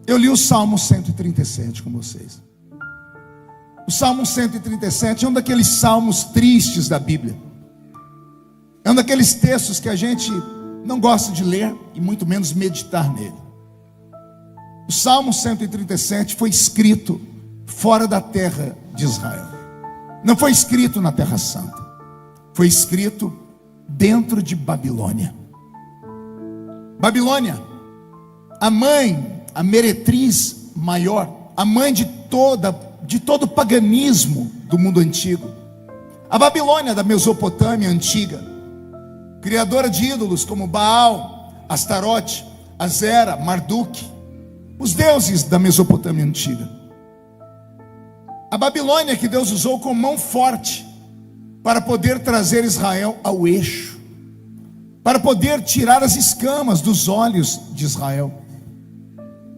Eu li o Salmo 137 com vocês. O Salmo 137 é um daqueles salmos tristes da Bíblia. É um daqueles textos que a gente não gosta de ler e muito menos meditar nele. O Salmo 137 foi escrito fora da terra de Israel. Não foi escrito na Terra Santa. Foi escrito dentro de Babilônia. Babilônia, a mãe, a meretriz maior, a mãe de todo o paganismo do mundo antigo. A Babilônia da Mesopotâmia antiga, criadora de ídolos como Baal, Astarote, Azera, Marduk, os deuses da Mesopotâmia antiga. A Babilônia que Deus usou com mão forte para poder trazer Israel ao eixo, para poder tirar as escamas dos olhos de Israel.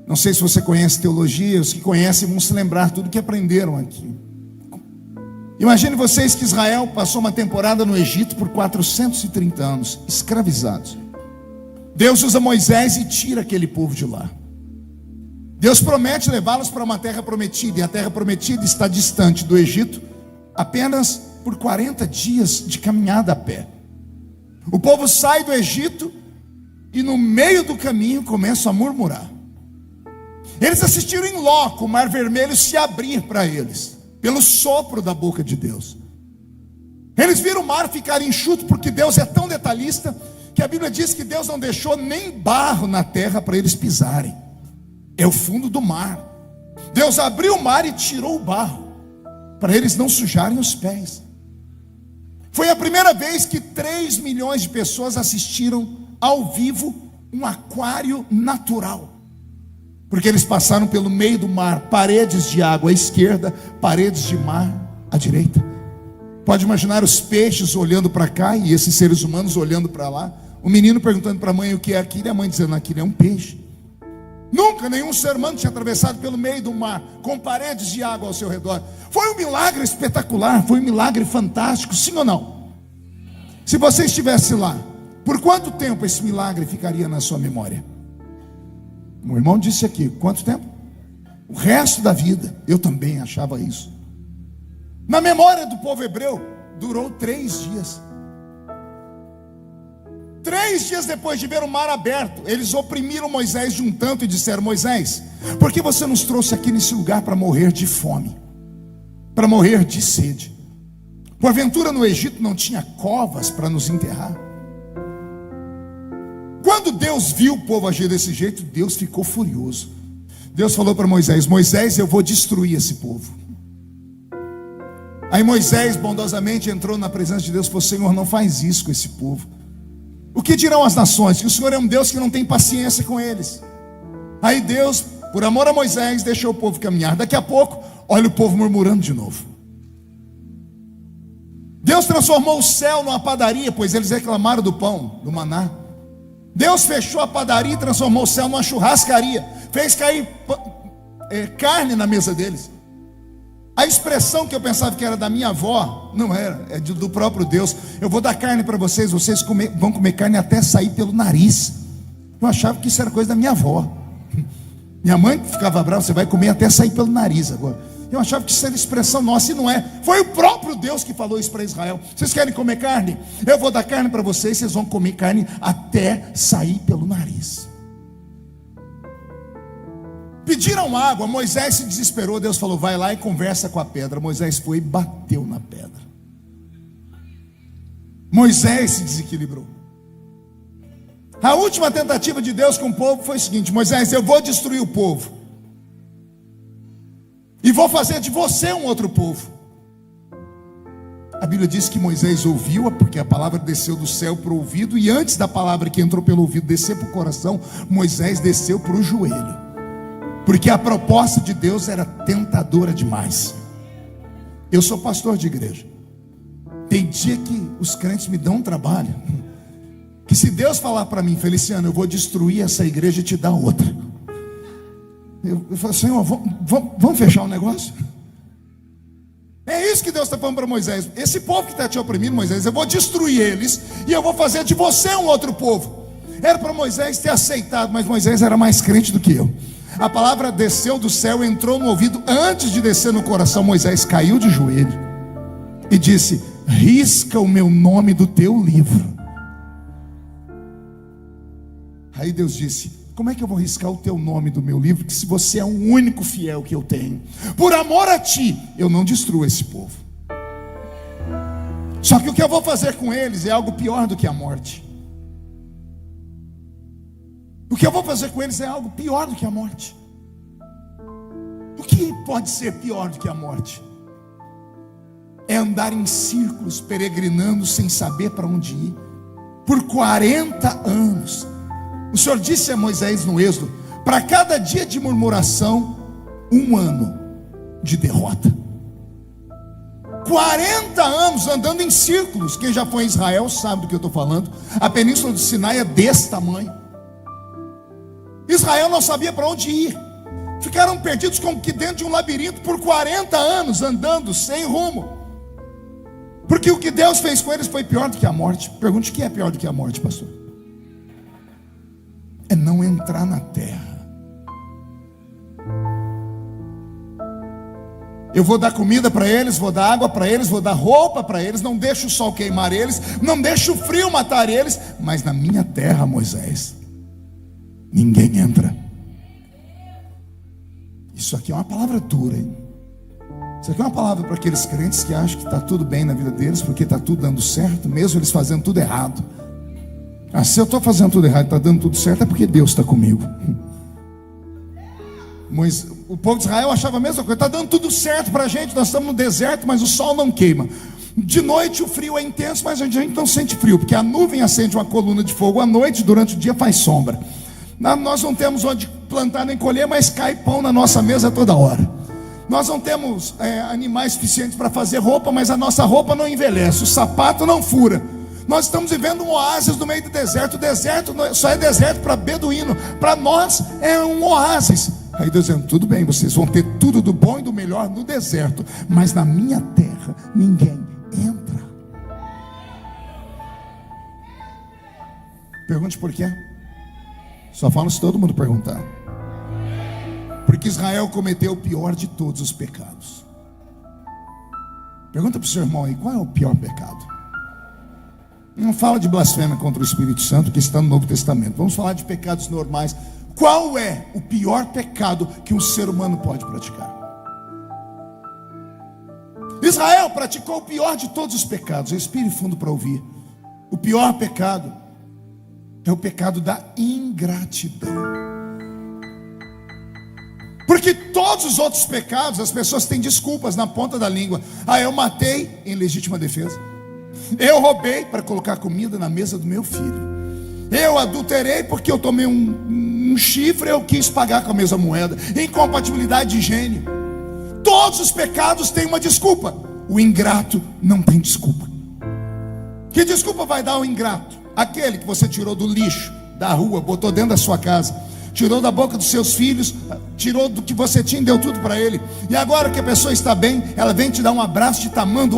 Não sei se você conhece teologia, os que conhecem vão se lembrar tudo que aprenderam aqui. Imagine vocês que Israel passou uma temporada no Egito por 430 anos, escravizados. Deus usa Moisés e tira aquele povo de lá. Deus promete levá-los para uma terra prometida, e a terra prometida está distante do Egito, apenas por 40 dias de caminhada a pé. O povo sai do Egito e no meio do caminho começam a murmurar. Eles assistiram em loco o Mar Vermelho se abrir para eles, pelo sopro da boca de Deus. Eles viram o mar ficar enxuto, porque Deus é tão detalhista, que a Bíblia diz que Deus não deixou nem barro na terra para eles pisarem. É o fundo do mar. Deus abriu o mar e tirou o barro, para eles não sujarem os pés. Foi a primeira vez que 3 milhões de pessoas assistiram ao vivo um aquário natural. Porque eles passaram pelo meio do mar, paredes de água à esquerda, paredes de mar à direita. Pode imaginar os peixes olhando para cá e esses seres humanos olhando para lá. O menino perguntando para a mãe o que é aquilo, e a mãe dizendo: aquilo é um peixe. Nunca nenhum ser humano tinha atravessado pelo meio do mar, com paredes de água ao seu redor. Foi um milagre espetacular, foi um milagre fantástico, sim ou não? Se você estivesse lá, por quanto tempo esse milagre ficaria na sua memória? O irmão disse aqui, quanto tempo? O resto da vida. Eu também achava isso. Na memória do povo hebreu, durou 3 dias. 3 dias depois de ver o mar aberto, eles oprimiram Moisés de um tanto e disseram: Moisés, por que você nos trouxe aqui nesse lugar para morrer de fome, para morrer de sede? Porventura no Egito não tinha covas para nos enterrar? Quando Deus viu o povo agir desse jeito, Deus ficou furioso. Deus falou para Moisés: Moisés, eu vou destruir esse povo. Aí Moisés bondosamente entrou na presença de Deus e falou: Senhor, não faz isso com esse povo. O que dirão as nações? Que o Senhor é um Deus que não tem paciência com eles. Aí Deus, por amor a Moisés, deixou o povo caminhar. Daqui a pouco, olha o povo murmurando de novo. Deus transformou o céu numa padaria, pois eles reclamaram do pão, do maná. Deus fechou a padaria e transformou o céu numa churrascaria. Fez cair carne na mesa deles. A expressão que eu pensava que era da minha avó, não era, é do próprio Deus. Eu vou dar carne para vocês, vão comer carne até sair pelo nariz. Eu achava que isso era coisa da minha avó. Minha mãe ficava brava: você vai comer até sair pelo nariz agora. Eu achava que isso era expressão nossa, e não é. Foi o próprio Deus que falou isso para Israel. Vocês querem comer carne? Eu vou dar carne para vocês, vocês vão comer carne até sair pelo nariz. Pediram água, Moisés se desesperou. Deus falou: vai lá e conversa com a pedra. Moisés foi e bateu na pedra. Moisés se desequilibrou. A última tentativa de Deus com o povo foi o seguinte: Moisés, eu vou destruir o povo e vou fazer de você um outro povo. A Bíblia diz que Moisés ouviu-a, porque a palavra desceu do céu para o ouvido, e antes da palavra que entrou pelo ouvido descer para o coração, Moisés desceu para o joelho. Porque a proposta de Deus era tentadora demais. Eu sou pastor de igreja. Tem dia que os crentes me dão um trabalho, que se Deus falar para mim: Feliciano, eu vou destruir essa igreja e te dar outra, eu falo: Senhor, vamos fechar o negócio? É isso que Deus está falando para Moisés: esse povo que está te oprimindo, Moisés, eu vou destruir eles e eu vou fazer de você um outro povo. Era para Moisés ter aceitado, mas Moisés era mais crente do que eu. A palavra desceu do céu, entrou no ouvido. Antes de descer no coração, Moisés caiu de joelho e disse: risca o meu nome do teu livro. Aí Deus disse: como é que eu vou riscar o teu nome do meu livro, que se você é o único fiel que eu tenho? Por amor a ti, eu não destruo esse povo. Só que o que eu vou fazer com eles é algo pior do que a morte. O que eu vou fazer com eles é algo pior do que a morte. O que pode ser pior do que a morte? É andar em círculos, peregrinando sem saber para onde ir, por 40 anos. O Senhor disse a Moisés no Êxodo: para cada dia de murmuração, 1 ano de derrota. 40 anos andando em círculos. Quem já foi em Israel sabe do que eu estou falando. A península do Sinai é desse tamanho. Israel não sabia para onde ir. Ficaram perdidos como que dentro de um labirinto por 40 anos, andando sem rumo. Porque o que Deus fez com eles foi pior do que a morte. Pergunte: o que é pior do que a morte, pastor? É não entrar na terra. Eu vou dar comida para eles, vou dar água para eles, vou dar roupa para eles, não deixo o sol queimar eles, não deixo o frio matar eles, mas na minha terra, Moisés, ninguém entra. Isso aqui é uma palavra dura, hein? Isso aqui é uma palavra para aqueles crentes que acham que está tudo bem na vida deles, porque está tudo dando certo, mesmo eles fazendo tudo errado. Se eu estou fazendo tudo errado e está dando tudo certo, é porque Deus está comigo. O povo de Israel achava a mesma coisa: está dando tudo certo para a gente, nós estamos no deserto, mas o sol não queima. De noite o frio é intenso, mas a gente não sente frio, porque a nuvem acende uma coluna de fogo à noite, durante o dia faz sombra. Nós não temos onde plantar nem colher, mas cai pão na nossa mesa toda hora. Nós não temos animais suficientes para fazer roupa, mas a nossa roupa não envelhece, o sapato não fura. Nós estamos vivendo um oásis no meio do deserto. O deserto só é deserto para beduíno, para nós é um oásis. Aí Deus dizendo: tudo bem, vocês vão ter tudo do bom e do melhor no deserto, mas na minha terra ninguém entra. Pergunte por quê? Só falo se todo mundo perguntar. Porque Israel cometeu o pior de todos os pecados. Pergunta para o seu irmão aí: qual é o pior pecado? Não fala de blasfêmia contra o Espírito Santo, que está no Novo Testamento. Vamos falar de pecados normais. Qual é o pior pecado que um ser humano pode praticar? Israel praticou o pior de todos os pecados. Respire fundo para ouvir. O pior pecado é o pecado da ingratidão. Porque todos os outros pecados, as pessoas têm desculpas na ponta da língua. Eu matei em legítima defesa. Eu roubei para colocar comida na mesa do meu filho. Eu adulterei porque eu tomei um chifre, eu quis pagar com a mesma moeda. Incompatibilidade de gênio. Todos os pecados têm uma desculpa. O ingrato não tem desculpa. Que desculpa vai dar o ingrato? Aquele que você tirou do lixo, da rua, botou dentro da sua casa, tirou da boca dos seus filhos, tirou do que você tinha e deu tudo para ele. E agora que a pessoa está bem, ela vem te dar um abraço te tamando.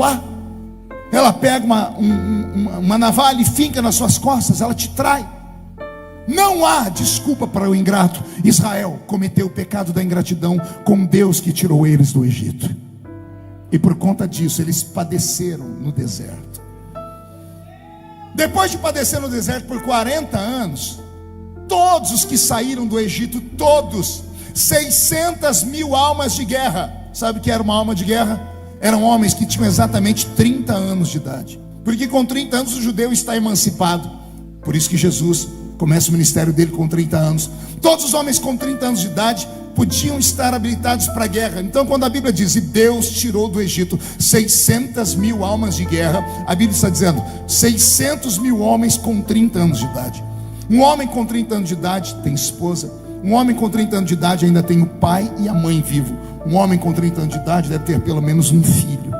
Ela pega uma navalha e finca nas suas costas, ela te trai. Não há desculpa para o ingrato. Israel cometeu o pecado da ingratidão com Deus que tirou eles do Egito. E por conta disso eles padeceram no deserto. Depois de padecer no deserto por 40 anos, todos os que saíram do Egito, todos, 600 mil almas de guerra. Sabe o que era uma alma de guerra? Eram homens que tinham exatamente 30 anos de idade. Porque com 30 anos o judeu está emancipado. Por isso que Jesus começa o ministério dele com 30 anos. Todos os homens com 30 anos de idade podiam estar habilitados para a guerra. Então quando a Bíblia diz: e Deus tirou do Egito 600 mil almas de guerra, a Bíblia está dizendo 600 mil homens com 30 anos de idade. Um homem com 30 anos de idade tem esposa. Um homem com 30 anos de idade ainda tem o pai e a mãe vivo. Um homem com 30 anos de idade deve ter pelo menos um filho.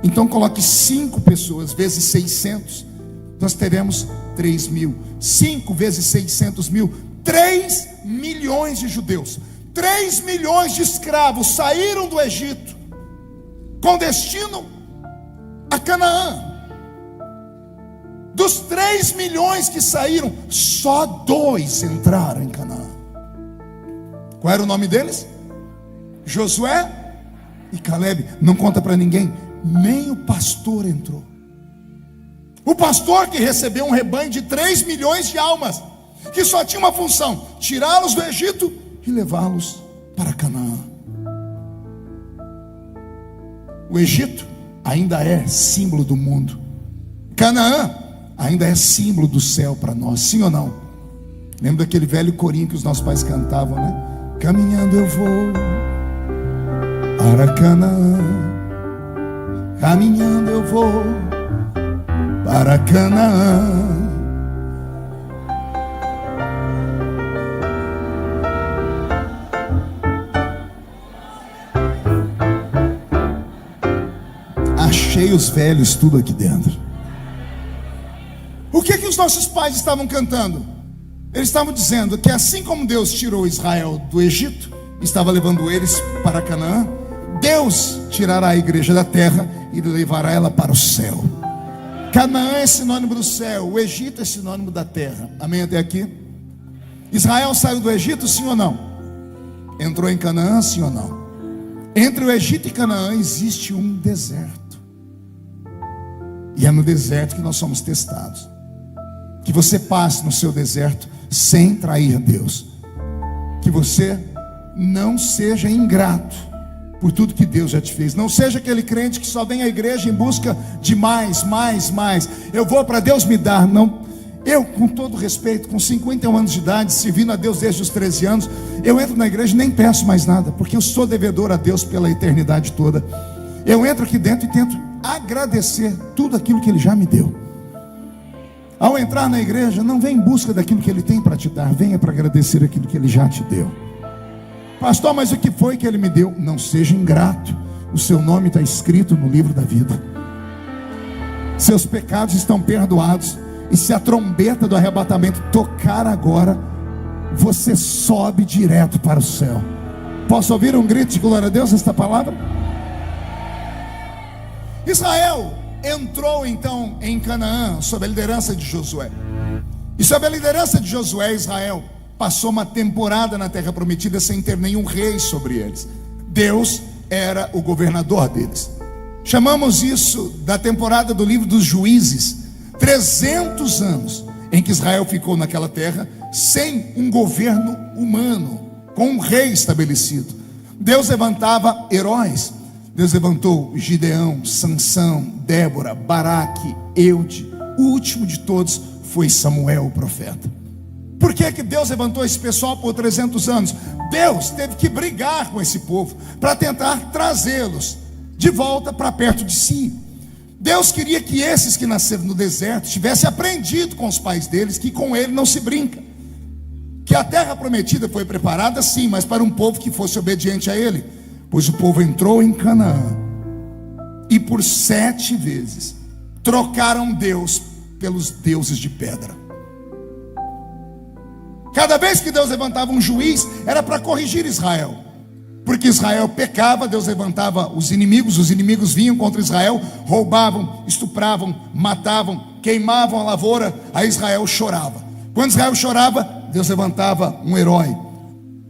Então coloque 5 pessoas vezes 600, nós teremos 3 mil. 5 vezes 600 mil, 3 milhões de judeus. 3 milhões de escravos saíram do Egito com destino a Canaã. Dos 3 milhões que saíram, só 2 entraram em Canaã. Qual era o nome deles? Josué e Calebe. Não conta para ninguém. Nem o pastor entrou. O pastor que recebeu um rebanho de 3 milhões de almas, que só tinha uma função: tirá-los do Egito e levá-los para Canaã. O Egito ainda é símbolo do mundo. Canaã ainda é símbolo do céu para nós, sim ou não? Lembra daquele velho corinho que os nossos pais cantavam, né? Caminhando eu vou para Canaã, caminhando eu vou para Canaã. Achei os velhos tudo aqui dentro. O que os nossos pais estavam cantando? Eles estavam dizendo que assim como Deus tirou Israel do Egito, estava levando eles para Canaã, Deus tirará a igreja da terra e levará ela para o céu. Canaã é sinônimo do céu, o Egito é sinônimo da terra. Amém até aqui? Israel saiu do Egito, sim ou não? Entrou em Canaã, sim ou não? Entre o Egito e Canaã existe um deserto. E é no deserto que nós somos testados. Que você passe no seu deserto sem trair Deus. Que você não seja ingrato por tudo que Deus já te fez. Não seja aquele crente que só vem à igreja em busca de mais. Eu vou para Deus me dar. Não. Eu, com todo respeito, com 51 anos de idade, servindo a Deus desde os 13 anos, eu entro na igreja e nem peço mais nada, porque eu sou devedor a Deus pela eternidade toda. Eu entro aqui dentro e tento agradecer tudo aquilo que Ele já me deu. Ao entrar na igreja, não vem em busca daquilo que Ele tem para te dar, venha para agradecer aquilo que Ele já te deu. Pastor, mas o que foi que Ele me deu? Não seja ingrato. O seu nome está escrito no livro da vida. Seus pecados estão perdoados. E se a trombeta do arrebatamento tocar agora, você sobe direto para o céu. Posso ouvir um grito de glória a Deus nesta palavra? Israel entrou então em Canaã sob a liderança de Josué. E sob a liderança de Josué, Israel passou uma temporada na terra prometida sem ter nenhum rei sobre eles. Deus era o governador deles. Chamamos isso da temporada do livro dos Juízes. 300 anos em que Israel ficou naquela terra sem um governo humano, com um rei estabelecido. Deus levantava heróis. Deus levantou Gideão, Sansão, Débora, Baraque, Eude. O último de todos foi Samuel, o profeta. Por que Deus levantou esse pessoal por 300 anos? Deus teve que brigar com esse povo para tentar trazê-los de volta para perto de si. Deus queria que esses que nasceram no deserto tivessem aprendido com os pais deles que com ele não se brinca. Que a terra prometida foi preparada sim, mas para um povo que fosse obediente a ele. Pois o povo entrou em Canaã e por 7 vezes trocaram Deus pelos deuses de pedra. Cada vez que Deus levantava um juiz, era para corrigir Israel. Porque Israel pecava, Deus levantava os inimigos vinham contra Israel, roubavam, estupravam, matavam, queimavam a lavoura, aí Israel chorava. Quando Israel chorava, Deus levantava um herói,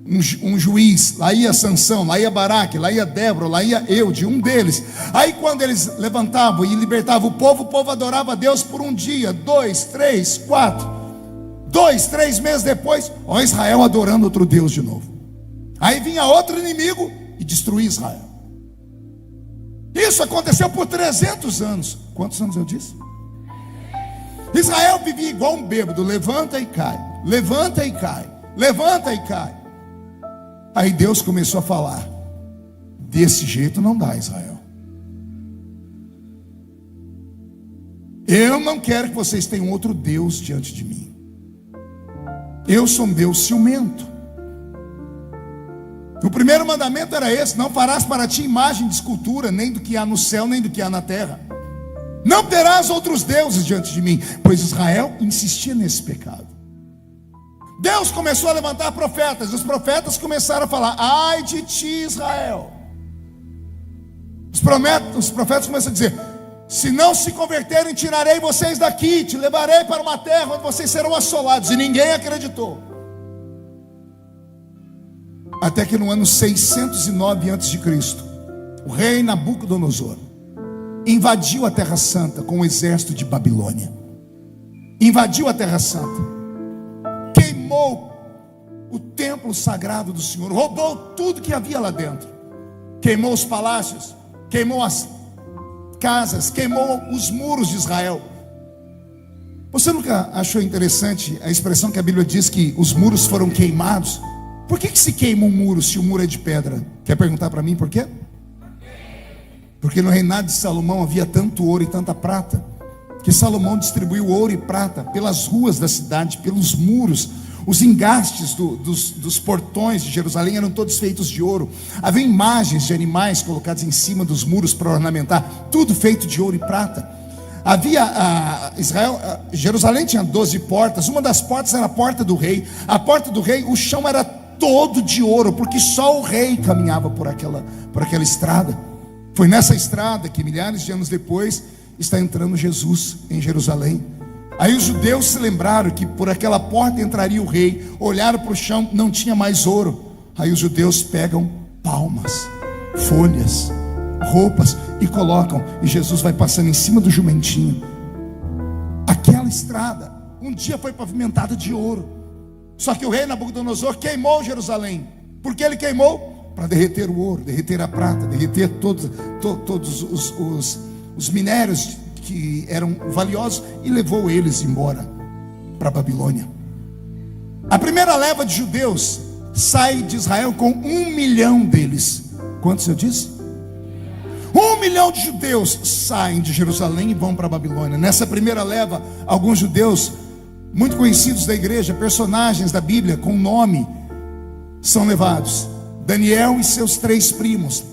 um juiz. Lá ia Sansão, lá ia Baraque, lá ia Débora, lá ia Eude, um deles. Aí quando eles levantavam e libertavam o povo adorava a Deus por um dia, 2, 3, 4. 2, 3 meses depois, ó, Israel adorando outro Deus de novo. Aí vinha outro inimigo e destruía Israel. Isso aconteceu por 300 anos. Quantos anos eu disse? Israel vivia igual um bêbado. Levanta e cai, levanta e cai, levanta e cai. Aí Deus começou a falar: desse jeito não dá, Israel. Eu não quero que vocês tenham outro Deus diante de mim. Eu sou um Deus ciumento. O primeiro mandamento era esse: não farás para ti imagem de escultura, nem do que há no céu, nem do que há na terra. Não terás outros deuses diante de mim. Pois Israel insistia nesse pecado. Deus começou a levantar profetas. Os profetas começaram a falar: ai de ti, Israel. Os profetas começaram a dizer: se não se converterem, tirarei vocês daqui, te levarei para uma terra onde vocês serão assolados. E ninguém acreditou. Até que no ano 609 a.C., o rei Nabucodonosor invadiu a Terra Santa com o exército de Babilônia. Invadiu a Terra Santa, queimou o templo sagrado do Senhor, roubou tudo que havia lá dentro, queimou os palácios, queimou as casas, queimou os muros de Israel. Você nunca achou interessante a expressão que a Bíblia diz que os muros foram queimados? Por que se queima um muro se o muro é de pedra? Quer perguntar para mim por quê? Porque no reinado de Salomão havia tanto ouro e tanta prata, que Salomão distribuiu ouro e prata pelas ruas da cidade, pelos muros. Os engastes dos portões de Jerusalém eram todos feitos de ouro. Havia imagens de animais colocadas em cima dos muros para ornamentar, tudo feito de ouro e prata. Jerusalém tinha 12 portas. Uma das portas era a porta do rei. A porta do rei, o chão era todo de ouro, porque só o rei caminhava por aquela estrada. Foi nessa estrada que milhares de anos depois está entrando Jesus em Jerusalém. Aí os judeus se lembraram que por aquela porta entraria o rei. Olharam para o chão, não tinha mais ouro. Aí os judeus pegam palmas, folhas, roupas e colocam, e Jesus vai passando em cima do jumentinho. Aquela estrada um dia foi pavimentada de ouro. Só que o rei Nabucodonosor queimou Jerusalém. Por que ele queimou? Para derreter o ouro, derreter a prata, derreter todos os minérios que eram valiosos, e levou eles embora para a Babilônia. A primeira leva de judeus sai de Israel com 1 milhão deles. Quantos eu disse? 1 milhão de judeus saem de Jerusalém e vão para a Babilônia. Nessa primeira leva, alguns judeus muito conhecidos da igreja, personagens da Bíblia com nome, são levados. Daniel e seus 3 primos,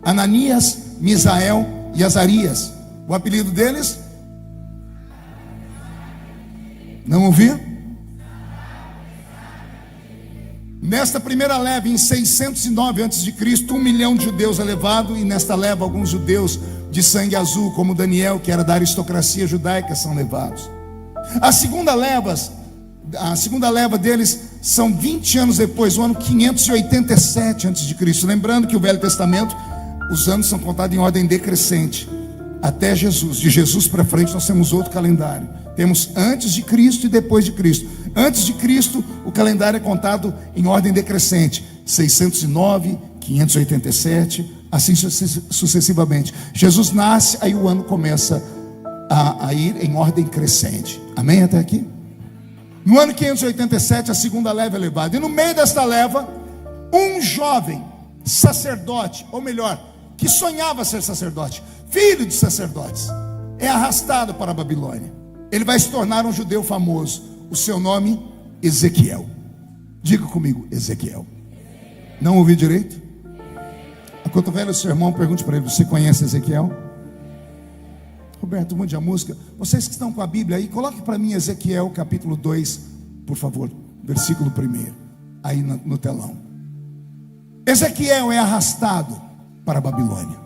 Ananias, Misael e Azarias. O apelido deles? Não ouvi? Nesta primeira leva, em 609 a.C., 1 milhão de judeus é levado. E nesta leva, alguns judeus de sangue azul, como Daniel, que era da aristocracia judaica, são levados. A segunda leva deles são 20 anos depois, o ano 587 a.C. Lembrando que o Velho Testamento, os anos são contados em ordem decrescente, até Jesus. De Jesus para frente nós temos outro calendário. Temos antes de Cristo e depois de Cristo. Antes de Cristo, o calendário é contado em ordem decrescente: 609, 587, assim sucessivamente. Jesus nasce, aí o ano começa a ir em ordem crescente. Amém até aqui? No ano 587, a segunda leva é levada. E no meio desta leva, um jovem sacerdote, ou melhor, que sonhava ser sacerdote, filho de sacerdotes, é arrastado para a Babilônia. Ele vai se tornar um judeu famoso. O seu nome, Ezequiel. Diga comigo, Ezequiel. Não ouvi direito? Enquanto o velho seu irmão, pergunte para ele: você conhece Ezequiel? Roberto, mude a música. Vocês que estão com a Bíblia aí, coloque para mim Ezequiel capítulo 2, por favor, versículo 1, aí no telão. Ezequiel é arrastado para a Babilônia.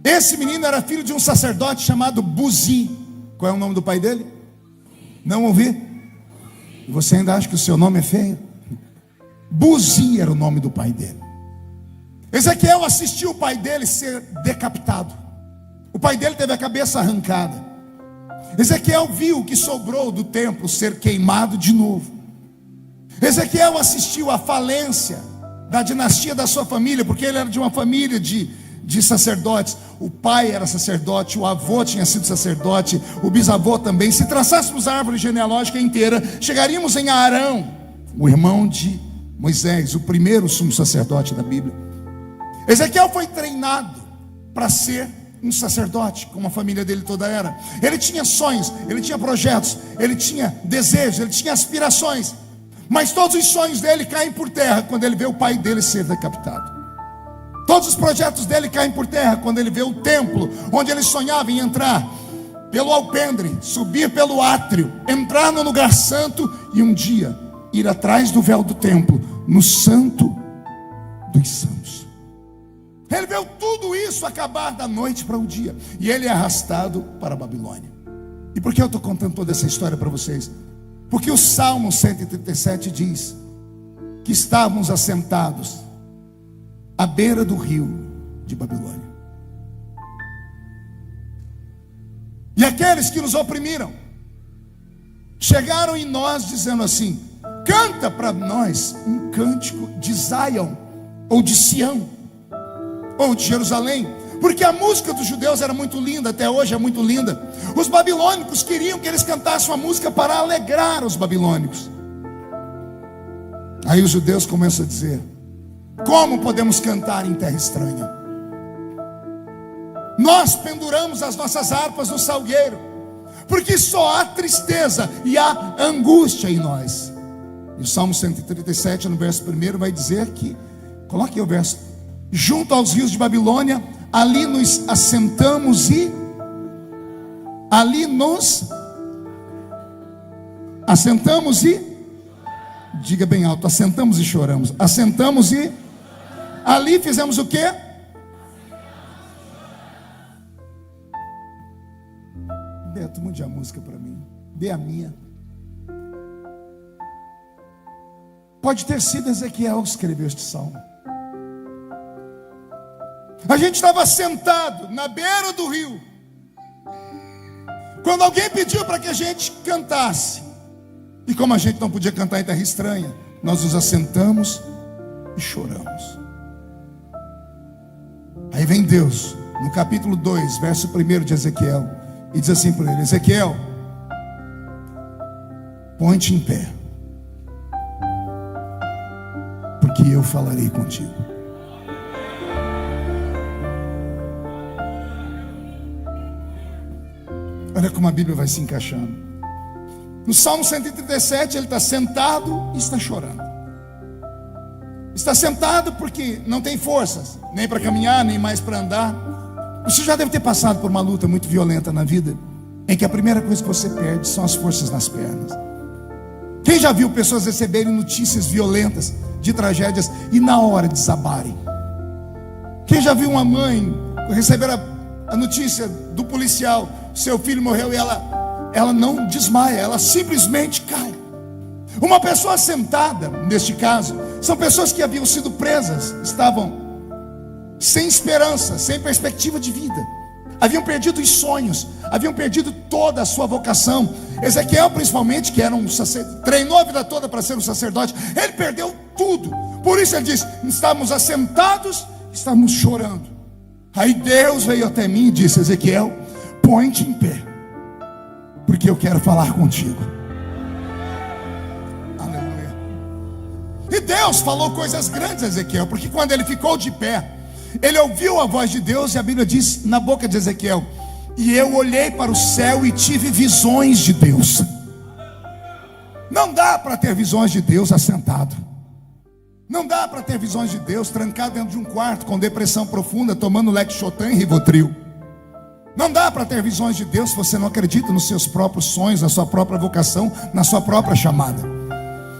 Esse menino era filho de um sacerdote chamado Buzi. Qual é o nome do pai dele? Não ouvi? Você ainda acha que o seu nome é feio? Buzi era o nome do pai dele. Ezequiel assistiu o pai dele ser decapitado. O pai dele teve a cabeça arrancada. Ezequiel viu o que sobrou do templo ser queimado de novo. Ezequiel assistiu à falência da dinastia da sua família, porque ele era de uma família de sacerdotes. O pai era sacerdote, o avô tinha sido sacerdote, o bisavô também. Se traçássemos a árvore genealógica inteira, chegaríamos em Arão, o irmão de Moisés, o primeiro sumo sacerdote da Bíblia. Ezequiel foi treinado para ser um sacerdote, como a família dele toda era. Ele tinha sonhos, ele tinha projetos, ele tinha desejos, ele tinha aspirações. Mas todos os sonhos dele caem por terra quando ele vê o pai dele ser decapitado. Todos os projetos dele caem por terra quando ele vê o templo, onde ele sonhava em entrar pelo alpendre, subir pelo átrio, entrar no lugar santo e um dia ir atrás do véu do templo, no santo dos santos. Ele viu tudo isso acabar da noite para o dia, e ele é arrastado para a Babilônia. E por que eu estou contando toda essa história para vocês? Porque o Salmo 137 diz que estávamos assentados à beira do rio de Babilônia. E aqueles que nos oprimiram chegaram em nós dizendo assim: canta para nós um cântico de Zion, ou de Sião, ou de Jerusalém, porque a música dos judeus era muito linda, até hoje é muito linda. Os babilônicos queriam que eles cantassem uma música para alegrar os babilônicos. Aí os judeus começam a dizer: como podemos cantar em terra estranha? Nós penduramos as nossas harpas no salgueiro, porque só há tristeza e há angústia em nós. E o Salmo 137, no verso 1, vai dizer que, coloque aí o verso: junto aos rios de Babilônia, ali nos assentamos e diga bem alto: assentamos e choramos. Assentamos e ali fizemos o quê? Beto, mude a música para mim, dê a minha. Pode ter sido Ezequiel que escreveu este salmo. A gente estava sentado na beira do rio, quando alguém pediu para que a gente cantasse. E como a gente não podia cantar em terra estranha, nós nos assentamos e choramos. Aí vem Deus, no capítulo 2, verso 1 de Ezequiel, e diz assim para ele: Ezequiel, põe-te em pé, porque eu falarei contigo. Olha como a Bíblia vai se encaixando. No Salmo 137, ele está sentado e está chorando. Está sentado porque não tem forças, nem para caminhar, nem mais para andar. Você já deve ter passado por uma luta muito violenta na vida, em que a primeira coisa que você perde são as forças nas pernas. Quem já viu pessoas receberem notícias violentas de tragédias e na hora desabarem? Quem já viu uma mãe receber a notícia do policial: seu filho morreu, e ela não desmaia, ela simplesmente cai. Uma pessoa sentada, neste caso, são pessoas que haviam sido presas, estavam sem esperança, sem perspectiva de vida, haviam perdido os sonhos, haviam perdido toda a sua vocação. Ezequiel, principalmente, que era um sacerdote, treinou a vida toda para ser um sacerdote, ele perdeu tudo. Por isso ele diz: estávamos assentados, estávamos chorando. Aí Deus veio até mim e disse: Ezequiel, põe-te em pé, porque eu quero falar contigo. Aleluia. E Deus falou coisas grandes a Ezequiel, porque quando ele ficou de pé, ele ouviu a voz de Deus, e a Bíblia diz na boca de Ezequiel: e eu olhei para o céu e tive visões de Deus. Não dá para ter visões de Deus assentado. Não dá para ter visões de Deus trancado dentro de um quarto com depressão profunda, tomando Lexotan e Rivotril. Não dá para ter visões de Deus se você não acredita nos seus próprios sonhos, na sua própria vocação, na sua própria chamada.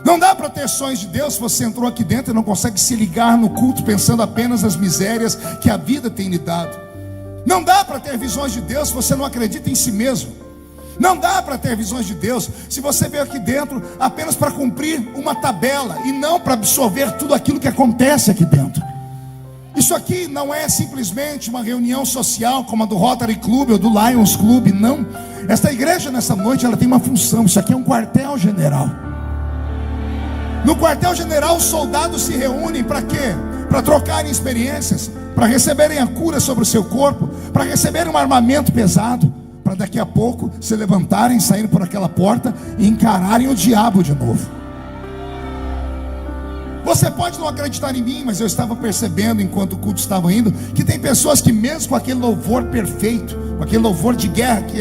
Não dá para ter sonhos de Deus se você entrou aqui dentro e não consegue se ligar no culto pensando apenas nas misérias que a vida tem lhe dado. Não dá para ter visões de Deus se você não acredita em si mesmo. Não dá para ter visões de Deus se você veio aqui dentro apenas para cumprir uma tabela e não para absorver tudo aquilo que acontece aqui dentro. Isso aqui não é simplesmente uma reunião social como a do Rotary Club ou do Lions Club, não. Esta igreja nessa noite, ela tem uma função. Isso aqui é um quartel-general. No quartel-general, os soldados se reúnem para quê? Para trocarem experiências, para receberem a cura sobre o seu corpo, para receberem um armamento pesado, para daqui a pouco se levantarem, saírem por aquela porta e encararem o diabo de novo. Você pode não acreditar em mim, mas eu estava percebendo enquanto o culto estava indo, que tem pessoas que mesmo com aquele louvor perfeito, com aquele louvor de guerra que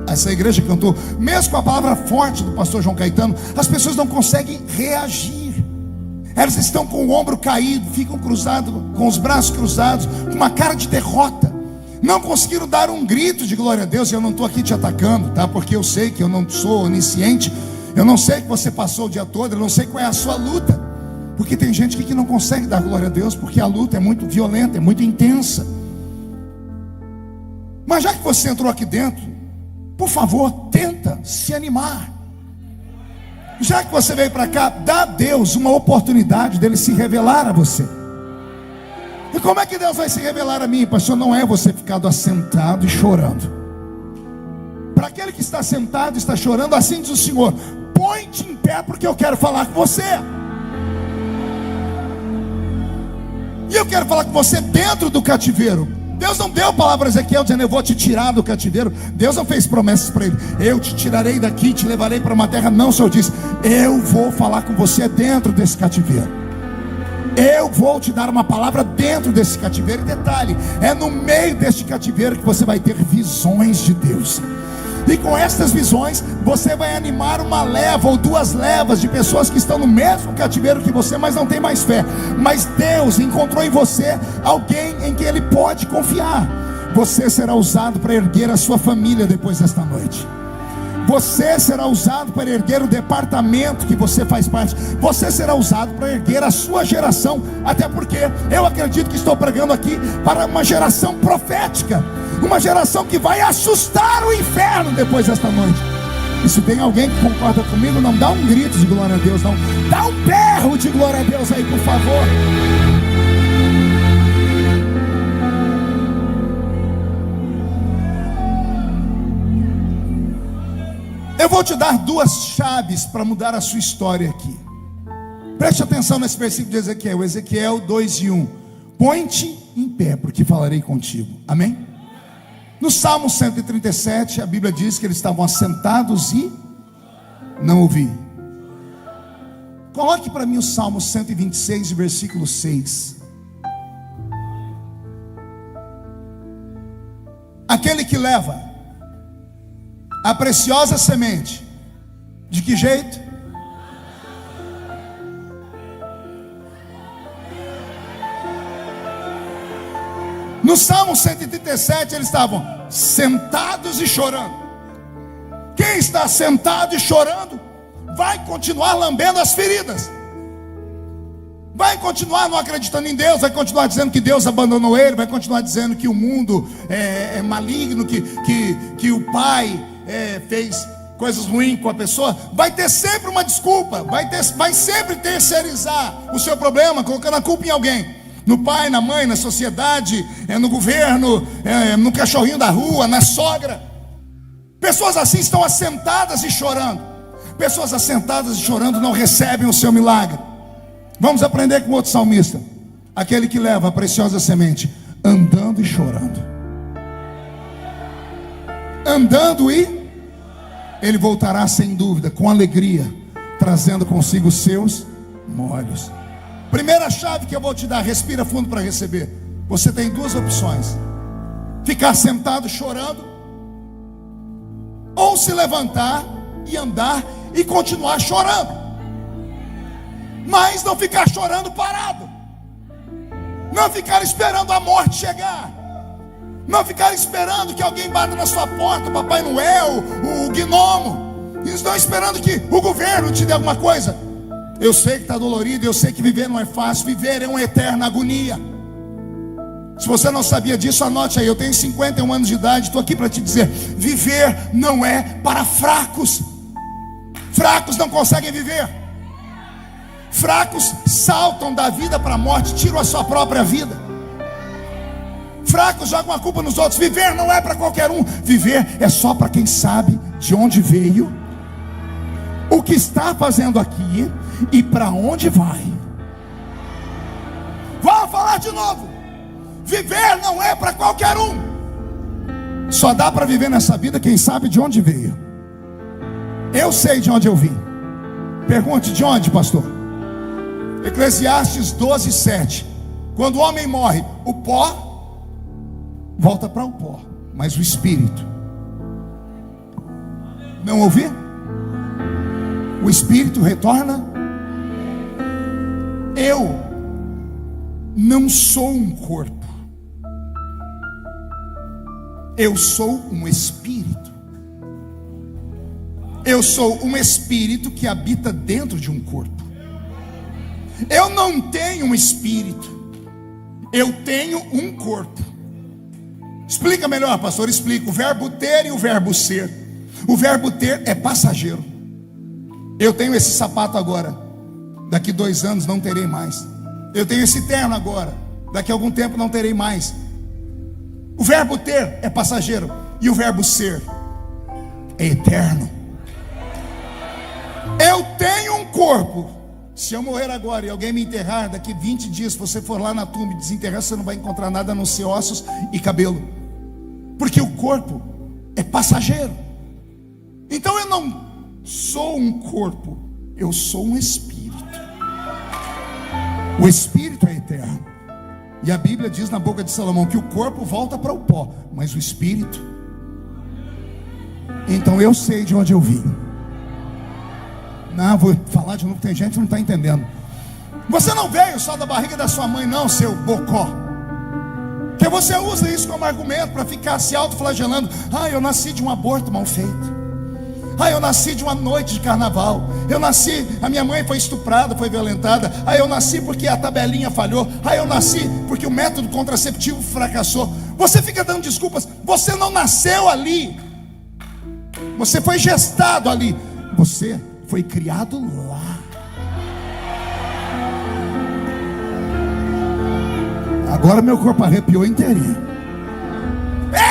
essa igreja cantou, mesmo com a palavra forte do pastor João Caetano, as pessoas não conseguem reagir. Elas estão com o ombro caído, ficam cruzados, com os braços cruzados, com uma cara de derrota. Não conseguiram dar um grito de glória a Deus. E eu não estou aqui te atacando, tá? Porque eu sei que eu não sou onisciente, eu não sei que você passou o dia todo, eu não sei qual é a sua luta. Porque tem gente aqui que não consegue dar glória a Deus, porque a luta é muito violenta, é muito intensa. Mas já que você entrou aqui dentro, por favor, tenta se animar. Já que você veio para cá, dá a Deus uma oportunidade dele se revelar a você. E como é que Deus vai se revelar a mim, pastor? Não é você ficar assentado e chorando. Para aquele que está sentado e está chorando, assim diz o Senhor: põe-te em pé, porque eu quero falar com você. E eu quero falar com você dentro do cativeiro. Deus não deu palavra a Ezequiel dizendo: eu vou te tirar do cativeiro. Deus não fez promessas para ele: eu te tirarei daqui, te levarei para uma terra. Não, o Senhor disse: eu vou falar com você dentro desse cativeiro. Eu vou te dar uma palavra dentro desse cativeiro. E detalhe, é no meio deste cativeiro que você vai ter visões de Deus. E com estas visões, você vai animar uma leva ou duas levas de pessoas que estão no mesmo cativeiro que você, mas não tem mais fé. Mas Deus encontrou em você alguém em quem Ele pode confiar. Você será usado para erguer a sua família depois desta noite. Você será usado para erguer o departamento que você faz parte. Você será usado para erguer a sua geração. Até porque eu acredito que estou pregando aqui para uma geração profética, uma geração que vai assustar o inferno depois desta noite. E se tem alguém que concorda comigo, não dá um grito de glória a Deus, não. Dá um berro de glória a Deus aí, por favor. Eu vou te dar duas chaves para mudar a sua história aqui. Preste atenção nesse versículo de Ezequiel. Ezequiel 2:1. Põe-te em pé, porque falarei contigo. Amém? No Salmo 137, a Bíblia diz que eles estavam assentados e não ouvi. Coloque para mim o Salmo 126, versículo 6. Aquele que leva a preciosa semente, de que jeito? No Salmo 137 eles estavam sentados e chorando. Quem está sentado e chorando vai continuar lambendo as feridas, vai continuar não acreditando em Deus, vai continuar dizendo que Deus abandonou ele, vai continuar dizendo que o mundo é maligno, que o pai fez coisas ruins com a pessoa. Vai ter sempre uma desculpa, vai sempre terceirizar o seu problema, colocando a culpa em alguém. No pai, na mãe, na sociedade, no governo, no cachorrinho da rua, na sogra. Pessoas assim estão assentadas e chorando. Pessoas assentadas e chorando não recebem o seu milagre. Vamos aprender com outro salmista, aquele que leva a preciosa semente, andando e chorando. Andando e ele voltará sem dúvida, com alegria, trazendo consigo os seus molhos. Primeira chave que eu vou te dar, respira fundo para receber. Você tem duas opções: ficar sentado chorando, ou se levantar e andar e continuar chorando, mas não ficar chorando parado, não ficar esperando a morte chegar, não ficar esperando que alguém bata na sua porta, Papai Noel, o gnomo. Eles estão esperando que o governo te dê alguma coisa. Eu sei que está dolorido, eu sei que viver não é fácil. Viver é uma eterna agonia. Se você não sabia disso, anote aí. Eu tenho 51 anos de idade, estou aqui para te dizer: viver não é para fracos. Fracos não conseguem viver. Fracos saltam da vida para a morte, tiram a sua própria vida. Fracos jogam a culpa nos outros. Viver não é para qualquer um. Viver é só para quem sabe de onde veio, o que está fazendo aqui e para onde vai. Vamos falar de novo. Viver não é para qualquer um. Só dá para viver nessa vida quem sabe de onde veio. Eu sei de onde eu vim. Pergunte: de onde, pastor? Eclesiastes 12:7. Quando o homem morre, o pó volta para o pó, mas o espírito, não ouvi? O espírito retorna. Eu não sou um corpo, eu sou um espírito. Eu sou um espírito que habita dentro de um corpo. Eu não tenho um espírito, eu tenho um corpo. Explica melhor, pastor. Explica. O verbo ter e o verbo ser. O verbo ter é passageiro. Eu tenho esse sapato agora, daqui 2 anos não terei mais. Eu tenho esse terno agora, daqui a algum tempo não terei mais. O verbo ter é passageiro, e o verbo ser é eterno. Eu tenho um corpo. Se eu morrer agora e alguém me enterrar, daqui 20 dias, se você for lá na tumba e desenterrar, você não vai encontrar nada a não ser ossos e cabelo. Porque o corpo é passageiro. Então eu não sou um corpo, eu sou um espírito. O espírito é eterno. E a Bíblia diz na boca de Salomão que o corpo volta para o pó, mas o espírito. Então eu sei de onde eu vim. Não, vou falar de novo, tem gente que não está entendendo. Você não veio só da barriga da sua mãe, não, seu bocó. Que você usa isso como argumento para ficar se autoflagelando. Eu nasci de um aborto mal feito. Eu nasci de uma noite de carnaval. Eu nasci, a minha mãe foi estuprada, foi violentada. Eu nasci porque a tabelinha falhou. Eu nasci porque o método contraceptivo fracassou. Você fica dando desculpas. Você não nasceu ali. Você foi gestado ali. Você foi criado lá. Agora meu corpo arrepiou inteirinho.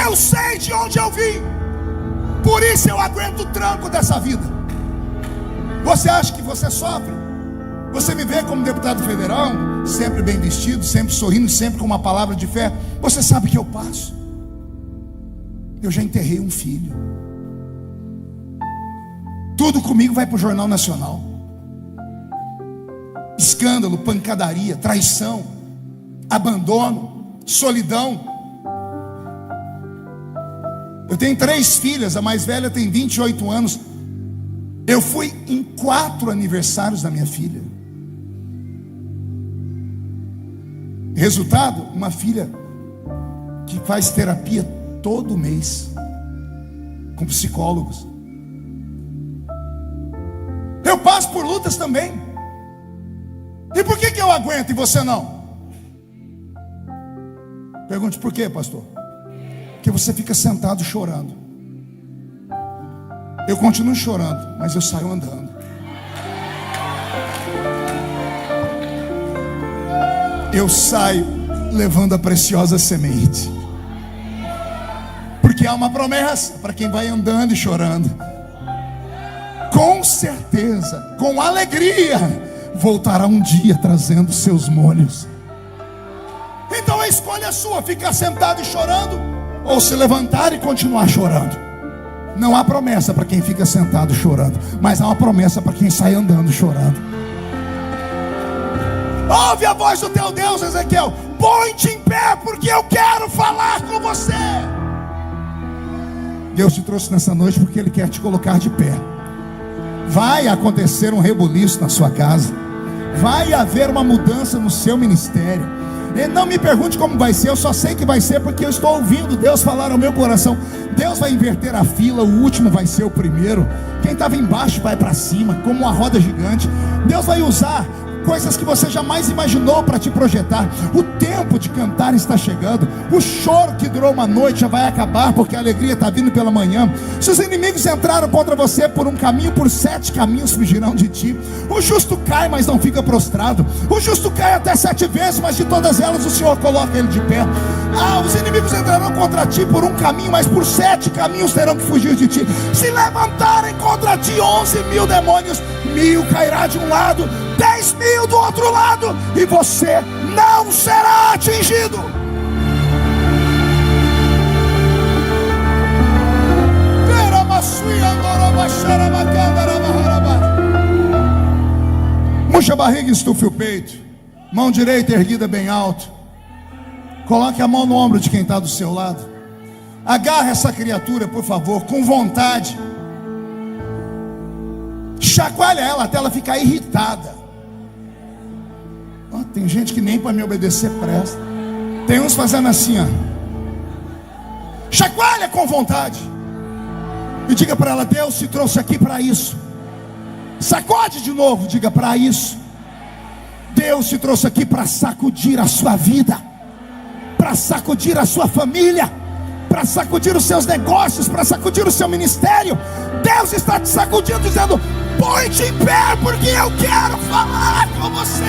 Eu sei de onde eu vim. Por isso eu aguento o tranco dessa vida. Você acha que você sofre? Você me vê como deputado federal, sempre bem vestido, sempre sorrindo, sempre com uma palavra de fé. Você sabe que eu passo. Eu já enterrei um filho. Tudo comigo vai para o Jornal Nacional. Escândalo, pancadaria, traição, abandono, solidão. Eu tenho 3 filhas, a mais velha tem 28 anos. Eu fui em 4 aniversários da minha filha. Resultado, uma filha que faz terapia todo mês, com psicólogos. Eu passo por lutas também. E por que eu aguento e você não? Pergunte por quê, pastor? Porque você fica sentado chorando. Eu continuo chorando, mas eu saio andando. Eu saio levando a preciosa semente. Porque há uma promessa para quem vai andando e chorando. Com certeza, com alegria, voltará um dia trazendo seus molhos. Então a escolha é sua: ficar sentado e chorando, ou se levantar e continuar chorando. Não há promessa para quem fica sentado chorando, mas há uma promessa para quem sai andando chorando. Ouve a voz do teu Deus, Ezequiel. Põe-te em pé, porque eu quero falar com você. Deus te trouxe nessa noite porque Ele quer te colocar de pé. Vai acontecer um rebuliço na sua casa. Vai haver uma mudança no seu ministério. E não me pergunte como vai ser, eu só sei que vai ser porque eu estou ouvindo Deus falar ao meu coração. Deus vai inverter a fila, o último vai ser o primeiro. Quem estava embaixo vai para cima, como uma roda gigante. Deus vai usar coisas que você jamais imaginou para te projetar. O tempo de cantar está chegando. O choro que durou uma noite já vai acabar, porque a alegria está vindo pela manhã. Se os inimigos entraram contra você por um caminho, por 7 caminhos fugirão de ti. O justo cai, mas não fica prostrado. O justo cai até 7 vezes, mas de todas elas o Senhor coloca ele de pé. Os inimigos entrarão contra ti por um caminho, mas por 7 caminhos terão que fugir de ti. Se levantarem contra ti 11.000 demônios, 1.000 cairá de um lado, 10.000 do outro lado, e você não será atingido. Murcha a barriga e estufe o peito. Mão direita erguida bem alto. Coloque a mão no ombro de quem está do seu lado. Agarre essa criatura, por favor, com vontade. Chacoalha ela até ela ficar irritada. Tem gente que nem para me obedecer presta. Tem uns fazendo assim, ó. Chacoalha com vontade. E diga para ela: Deus te trouxe aqui para isso. Sacode de novo, diga: para isso. Deus te trouxe aqui para sacudir a sua vida, para sacudir a sua família, para sacudir os seus negócios, para sacudir o seu ministério. Deus está te sacudindo, dizendo: Põe-te em pé, porque eu quero falar com você.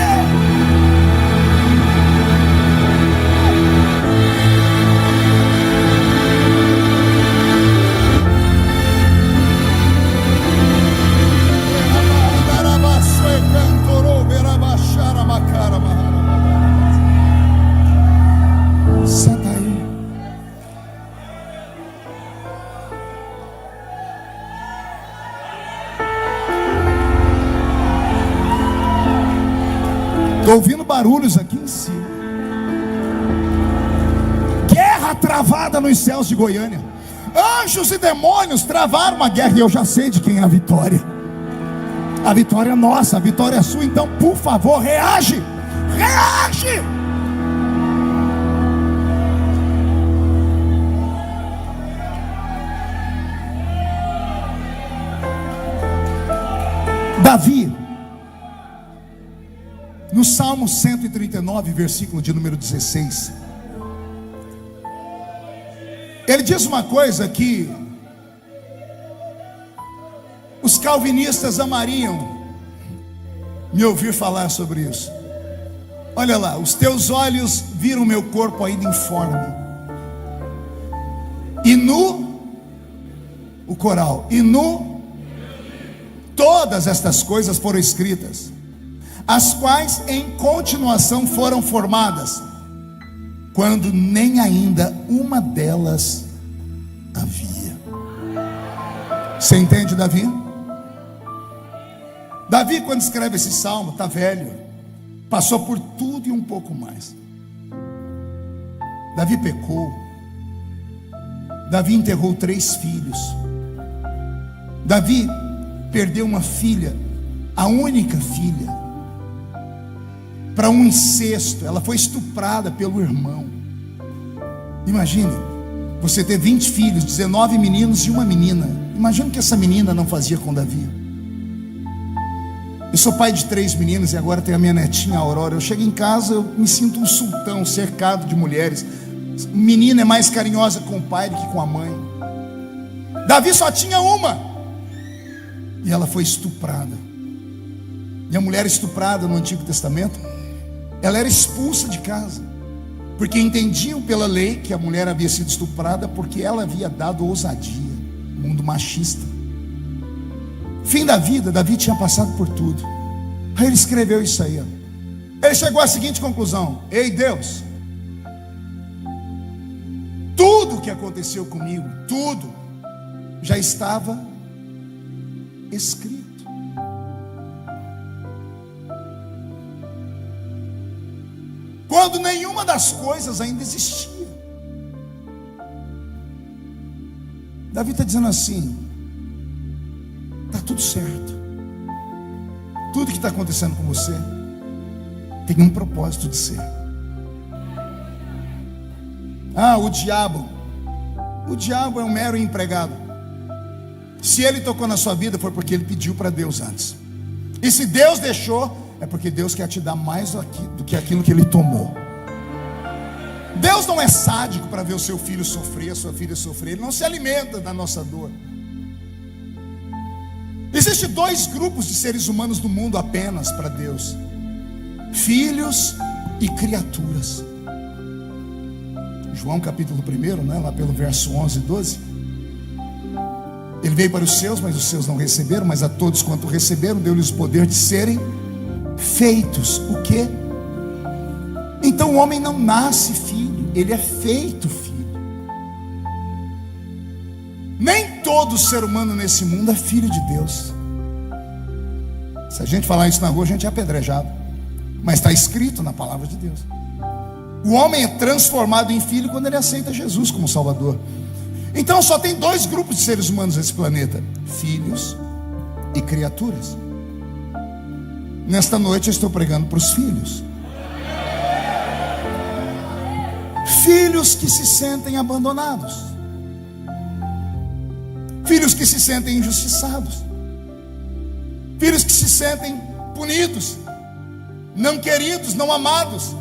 Senta aí. Estou ouvindo barulhos aqui em cima. Guerra travada nos céus de Goiânia. Anjos e demônios travaram uma guerra. E eu já sei de quem é a vitória. A vitória é nossa, a vitória é sua. Então, por favor, reage. Reage. Davi, no Salmo 139, versículo de número 16, ele diz uma coisa que os calvinistas amariam me ouvir falar sobre isso. Olha lá: os teus olhos viram meu corpo ainda informe, e nu, o coral, e nu, todas estas coisas foram escritas, as quais em continuação foram formadas, quando nem ainda uma delas havia. Você entende, Davi? Davi, quando escreve esse salmo, está velho, passou por tudo e um pouco mais. Davi pecou. Davi enterrou 3 filhos. Davi perdeu uma filha, a única filha, para um incesto. Ela foi estuprada pelo irmão. Imagine, você ter 20 filhos, 19 meninos e uma menina. Imagina o que essa menina não fazia com Davi. Eu sou pai de 3 meninos e agora tenho a minha netinha Aurora. Eu chego em casa, eu me sinto um sultão, cercado de mulheres. Menina é mais carinhosa com o pai do que com a mãe. Davi só tinha uma, e ela foi estuprada. E a mulher estuprada no Antigo Testamento, ela era expulsa de casa, porque entendiam pela lei que a mulher havia sido estuprada porque ela havia dado ousadia. Mundo machista. Fim da vida, Davi tinha passado por tudo. Aí ele escreveu isso aí, ó. Ele chegou à seguinte conclusão: ei Deus, tudo o que aconteceu comigo, tudo já estava escrito. Quando nenhuma das coisas ainda existia. Davi está dizendo assim: está tudo certo. Tudo que está acontecendo com você tem um propósito de ser. Ah, o diabo é um mero empregado. Se ele tocou na sua vida, foi porque ele pediu para Deus antes. E se Deus deixou, é porque Deus quer te dar mais do que aquilo que ele tomou. Deus não é sádico para ver o seu filho sofrer, a sua filha sofrer. Ele não se alimenta da nossa dor. Existem 2 grupos de seres humanos no mundo apenas para Deus: filhos e criaturas. João capítulo 1, né, lá pelo verso 11 e 12. Ele veio para os seus, mas os seus não receberam. Mas a todos quanto receberam, deu-lhes o poder de serem feitos. O quê? Então o homem não nasce filho, ele é feito filho. Nem todo ser humano nesse mundo é filho de Deus. Se a gente falar isso na rua, a gente é apedrejado. Mas está escrito na palavra de Deus. O homem é transformado em filho quando ele aceita Jesus como Salvador. Então só tem 2 grupos de seres humanos nesse planeta: filhos e criaturas. Nesta noite eu estou pregando para os filhos. Filhos que se sentem abandonados, filhos que se sentem injustiçados, filhos que se sentem punidos, não queridos, não amados.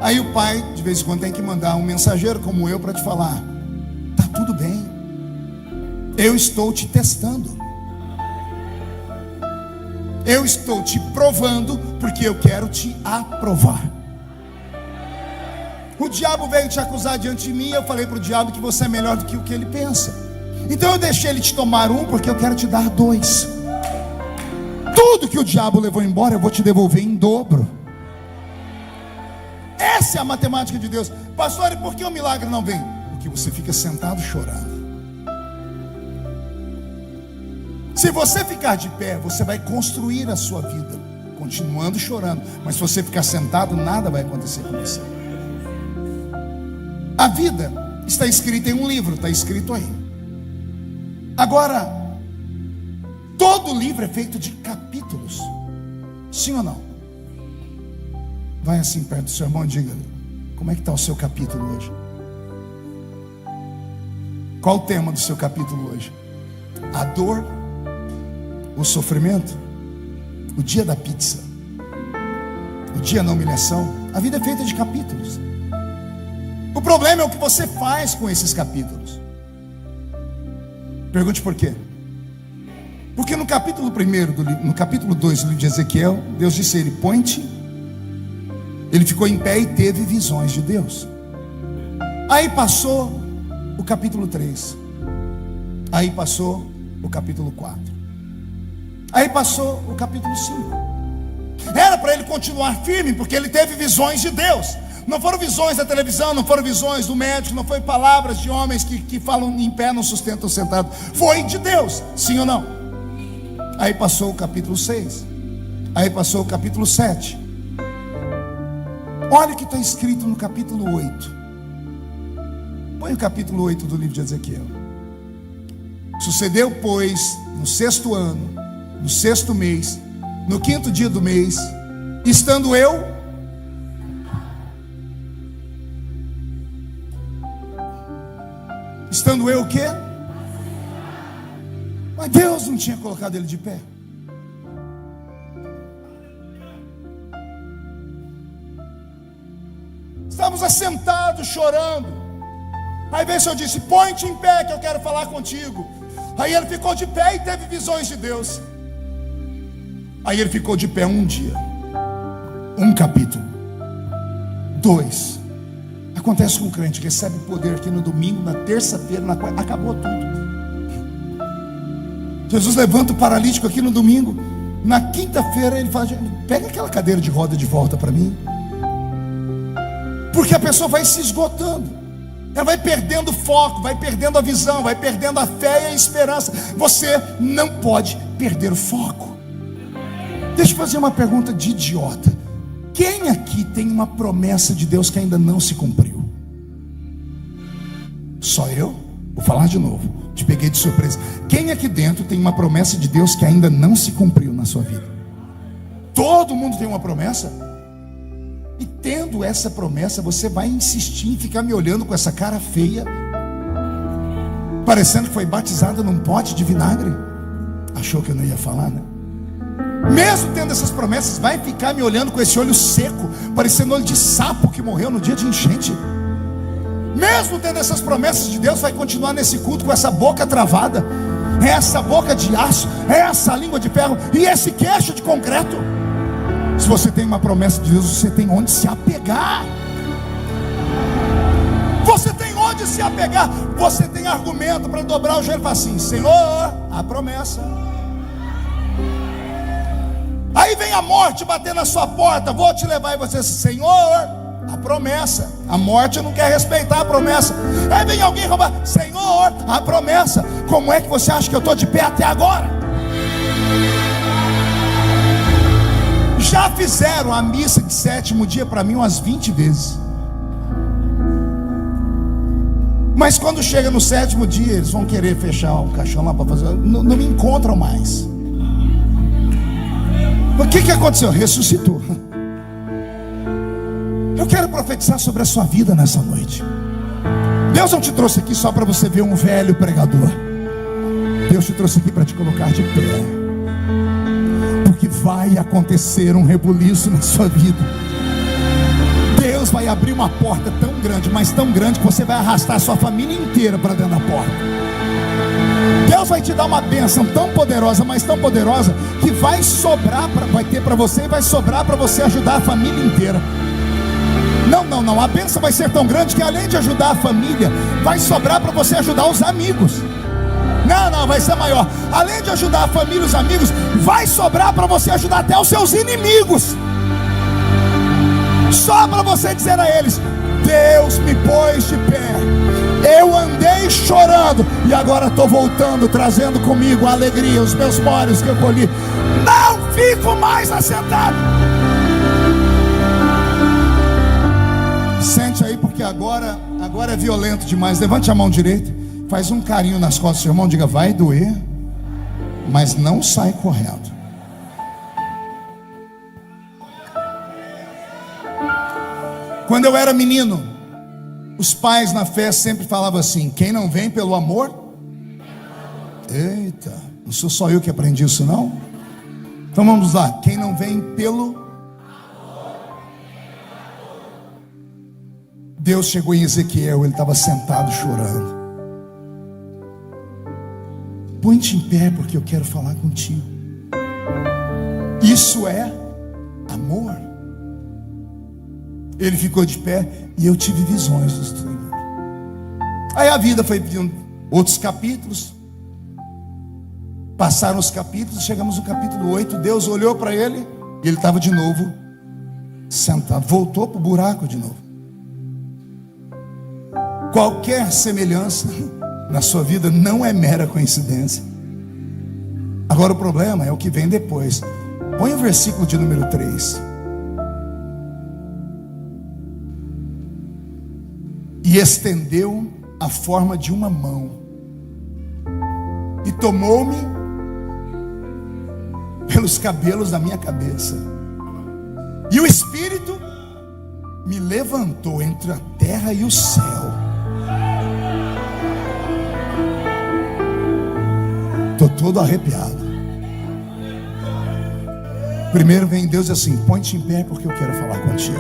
Aí o pai de vez em quando tem que mandar um mensageiro como eu para te falar: tá tudo bem, eu estou te testando. Eu estou te provando porque eu quero te aprovar. O diabo veio te acusar diante de mim, eu falei para o diabo que você é melhor do que o que ele pensa. Então eu deixei ele te tomar um, porque eu quero te dar dois. Tudo que o diabo levou embora, eu vou te devolver em dobro. Essa é a matemática de Deus. Pastor, e por que o milagre não vem? Porque você fica sentado chorando. Se você ficar de pé, você vai construir a sua vida, continuando chorando. Mas se você ficar sentado, nada vai acontecer com você. A vida está escrita em um livro, está escrito aí. Agora, todo livro é feito de capítulos. Sim ou não? Vai assim perto do seu irmão e diga: como é que está o seu capítulo hoje? Qual o tema do seu capítulo hoje? A dor? O sofrimento? O dia da pizza? O dia da humilhação? A vida é feita de capítulos. O problema é o que você faz com esses capítulos. Pergunte por quê? Porque no capítulo 1, no capítulo 2 do livro de Ezequiel, Deus disse a ele: põe-te. Ele ficou em pé e teve visões de Deus. Aí passou o capítulo 3. Aí passou o capítulo 4. Aí passou o capítulo 5. Era para ele continuar firme, porque ele teve visões de Deus. Não foram visões da televisão, não foram visões do médico, não foi palavras de homens que falam em pé, não sustentam sentado. Foi de Deus, sim ou não? Aí passou o capítulo 6. Aí passou o capítulo 7. Olha o que está escrito no capítulo 8. Põe o capítulo 8 do livro de Ezequiel. Sucedeu, pois, no 6º ano, no 6º mês, no 5º dia do mês, estando eu o quê? Mas Deus não tinha colocado ele de pé. Estávamos assentados chorando. Aí veio o Senhor, disse: põe-te em pé que eu quero falar contigo. Aí ele ficou de pé e teve visões de Deus. Aí ele ficou de pé um dia, um capítulo, 2. Acontece com o crente, recebe poder aqui no domingo, na terça-feira, na quarta, acabou tudo. Jesus levanta o paralítico aqui no domingo, na quinta-feira ele fala: pega aquela cadeira de roda de volta para mim. Porque a pessoa vai se esgotando, ela vai perdendo o foco, vai perdendo a visão, vai perdendo a fé e a esperança. Você não pode perder o foco. Deixa eu fazer uma pergunta de idiota. Quem aqui tem uma promessa de Deus que ainda não se cumpriu? Só eu? Vou falar de novo, te peguei de surpresa. Quem aqui dentro tem uma promessa de Deus que ainda não se cumpriu na sua vida? Todo mundo tem uma promessa? E tendo essa promessa, você vai insistir em ficar me olhando com essa cara feia, parecendo que foi batizado num pote de vinagre? Achou que eu não ia falar, né? Mesmo tendo essas promessas, vai ficar me olhando com esse olho seco, parecendo olho de sapo que morreu no dia de enchente. Mesmo tendo essas promessas de Deus, vai continuar nesse culto com essa boca travada, essa boca de aço, essa língua de ferro e esse queixo de concreto. Se você tem uma promessa de Deus, você tem onde se apegar. Você tem onde se apegar. Você tem argumento para dobrar o joelho e falar assim: Senhor, a promessa. Aí vem a morte bater na sua porta: vou te levar. E você diz: Senhor, a promessa. A morte não quer respeitar a promessa. Aí vem alguém roubar: Senhor, a promessa. Como é que você acha que eu estou de pé até agora? Já fizeram a missa de 7º dia para mim umas 20 vezes. Mas quando chega no 7º dia, eles vão querer fechar o caixão lá para fazer. Não me encontram mais. O que aconteceu? Ressuscitou. Eu quero profetizar sobre a sua vida nessa noite. Deus não te trouxe aqui só para você ver um velho pregador. Deus te trouxe aqui para te colocar de pé, porque vai acontecer um rebuliço na sua vida. Deus vai abrir uma porta tão grande, mas tão grande, que você vai arrastar a sua família inteira para dentro da porta. Deus vai te dar uma bênção tão poderosa, mas tão poderosa, que vai sobrar, vai ter para você e vai sobrar para você ajudar a família inteira. Não, a bênção vai ser tão grande que além de ajudar a família, vai sobrar para você ajudar os amigos. Não, vai ser maior. Além de ajudar a família e os amigos, vai sobrar para você ajudar até os seus inimigos. Só para você dizer a eles: Deus me pôs de pé, eu andei chorando e agora estou voltando, trazendo comigo a alegria, os meus molhos que eu colhi. Não fico mais assentado. Sente aí, porque agora é violento demais. Levante a mão direita, faz um carinho nas costas do seu irmão, diga: vai doer, mas não sai correndo. Quando eu era menino, os pais na festa sempre falavam assim: quem não vem pelo amor. Eita, não sou só eu que aprendi isso não? Então vamos lá: quem não vem pelo. Deus chegou em Ezequiel, ele estava sentado chorando. Põe-te em pé, porque eu quero falar contigo. Isso é amor. Ele ficou de pé e eu tive visões do Senhor. Aí a vida foi pedindo outros capítulos. Passaram os capítulos, chegamos no capítulo 8. Deus olhou para ele e ele estava de novo sentado. Voltou para o buraco de novo. Qualquer semelhança na sua vida não é mera coincidência. Agora o problema é o que vem depois. Põe o versículo de número 3. E estendeu a forma de uma mão e tomou-me pelos cabelos da minha cabeça, e o Espírito me levantou entre a terra e o céu. Estou todo arrepiado. Primeiro vem Deus assim: põe-te em pé, porque eu quero falar contigo.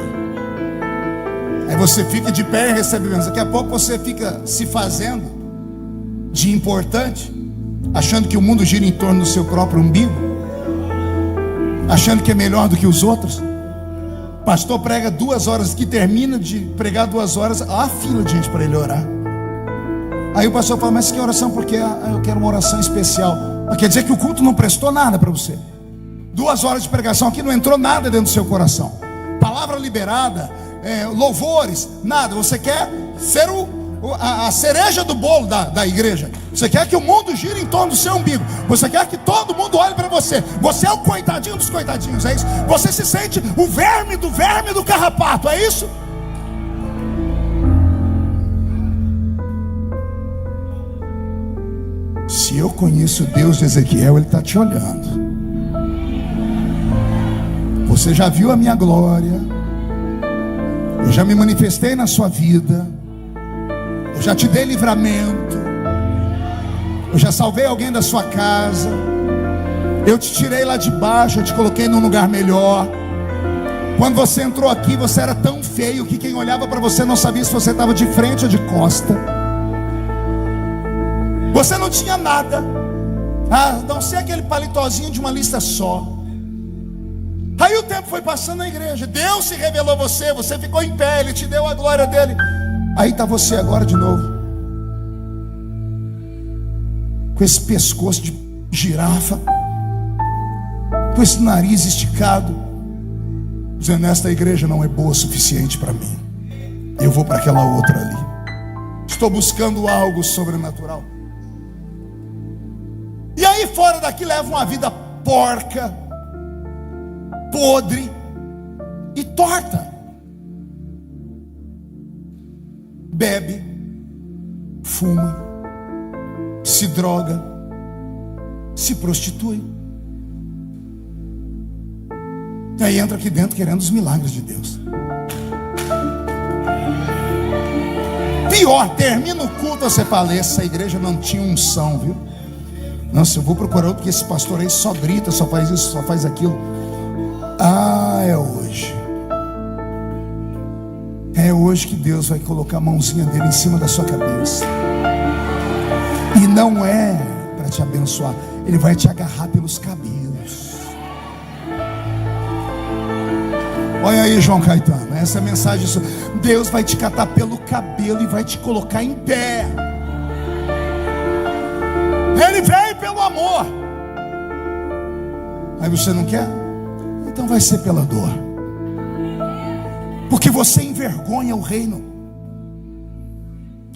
Aí você fica de pé e recebe bênção. Daqui a pouco você fica se fazendo de importante, achando que o mundo gira em torno do seu próprio umbigo, achando que é melhor do que os outros. Pastor prega 2 horas, que termina de pregar 2 horas, há fila de gente para ele orar. Aí o pastor fala: mas que oração? Porque eu quero uma oração especial. Mas quer dizer que o culto não prestou nada para você. 2 horas de pregação aqui, não entrou nada dentro do seu coração. Palavra liberada, louvores, nada. Você quer ser a cereja do bolo da igreja. Você quer que o mundo gire em torno do seu umbigo. Você quer que todo mundo olhe para você. Você é o coitadinho dos coitadinhos, é isso? Você se sente o verme do carrapato, é isso? Se eu conheço o Deus de Ezequiel, Ele está te olhando. Você já viu a minha glória. Eu já me manifestei na sua vida. Eu já te dei livramento. Eu já salvei alguém da sua casa. Eu te tirei lá de baixo, eu te coloquei num lugar melhor. Quando você entrou aqui, você era tão feio que quem olhava para você não sabia se você estava de frente ou de costa. Você não tinha nada, a não ser aquele palitozinho de uma lista só. Aí o tempo foi passando na igreja. Deus se revelou a você. Você ficou em pé, Ele te deu a glória dele. Aí está você agora de novo, com esse pescoço de girafa, com esse nariz esticado, dizendo: esta igreja não é boa o suficiente para mim. Eu vou para aquela outra ali. Estou buscando algo sobrenatural. E aí fora daqui leva uma vida porca, podre e torta. Bebe, fuma, se droga, se prostitui. E aí entra aqui dentro querendo os milagres de Deus. Pior, termina o culto, você fala: essa igreja não tinha unção, viu? Nossa, eu vou procurar outro, porque esse pastor aí só grita, só faz isso, só faz aquilo. É hoje. É hoje que Deus vai colocar a mãozinha dele em cima da sua cabeça. E não é te abençoar, Ele vai te agarrar pelos cabelos. Olha aí, João Caetano, essa é a mensagem. Deus vai te catar pelo cabelo e vai te colocar em pé. Ele veio pelo amor. Aí você não quer? Então vai ser pela dor. Porque você envergonha o reino.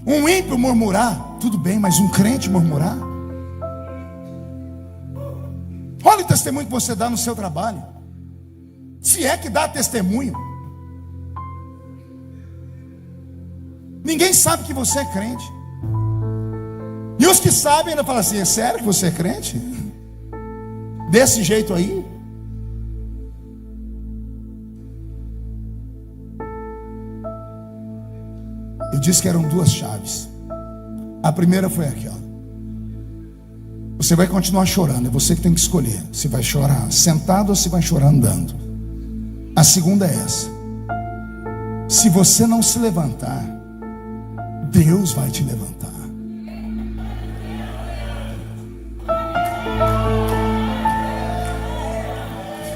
Um ímpio murmurar, tudo bem, mas um crente murmurar? Olha o testemunho que você dá no seu trabalho. Se é que dá testemunho. Ninguém sabe que você é crente. E os que sabem ainda falam assim: é sério que você é crente? Desse jeito aí? Eu disse que eram duas chaves. A primeira foi aquela: você vai continuar chorando, é você que tem que escolher se vai chorar sentado ou se vai chorar andando. A segunda é essa: se você não se levantar, Deus vai te levantar.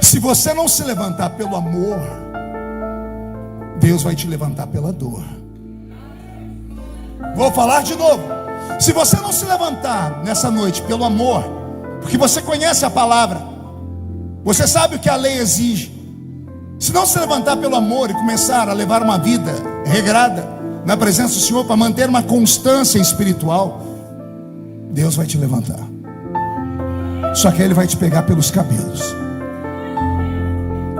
Se você não se levantar pelo amor, Deus vai te levantar pela dor. Vou falar de novo. Se você não se levantar nessa noite pelo amor, porque você conhece a palavra, você sabe o que a lei exige. Se não se levantar pelo amor e começar a levar uma vida regrada na presença do Senhor, para manter uma constância espiritual, Deus vai te levantar. Só que Ele vai te pegar pelos cabelos.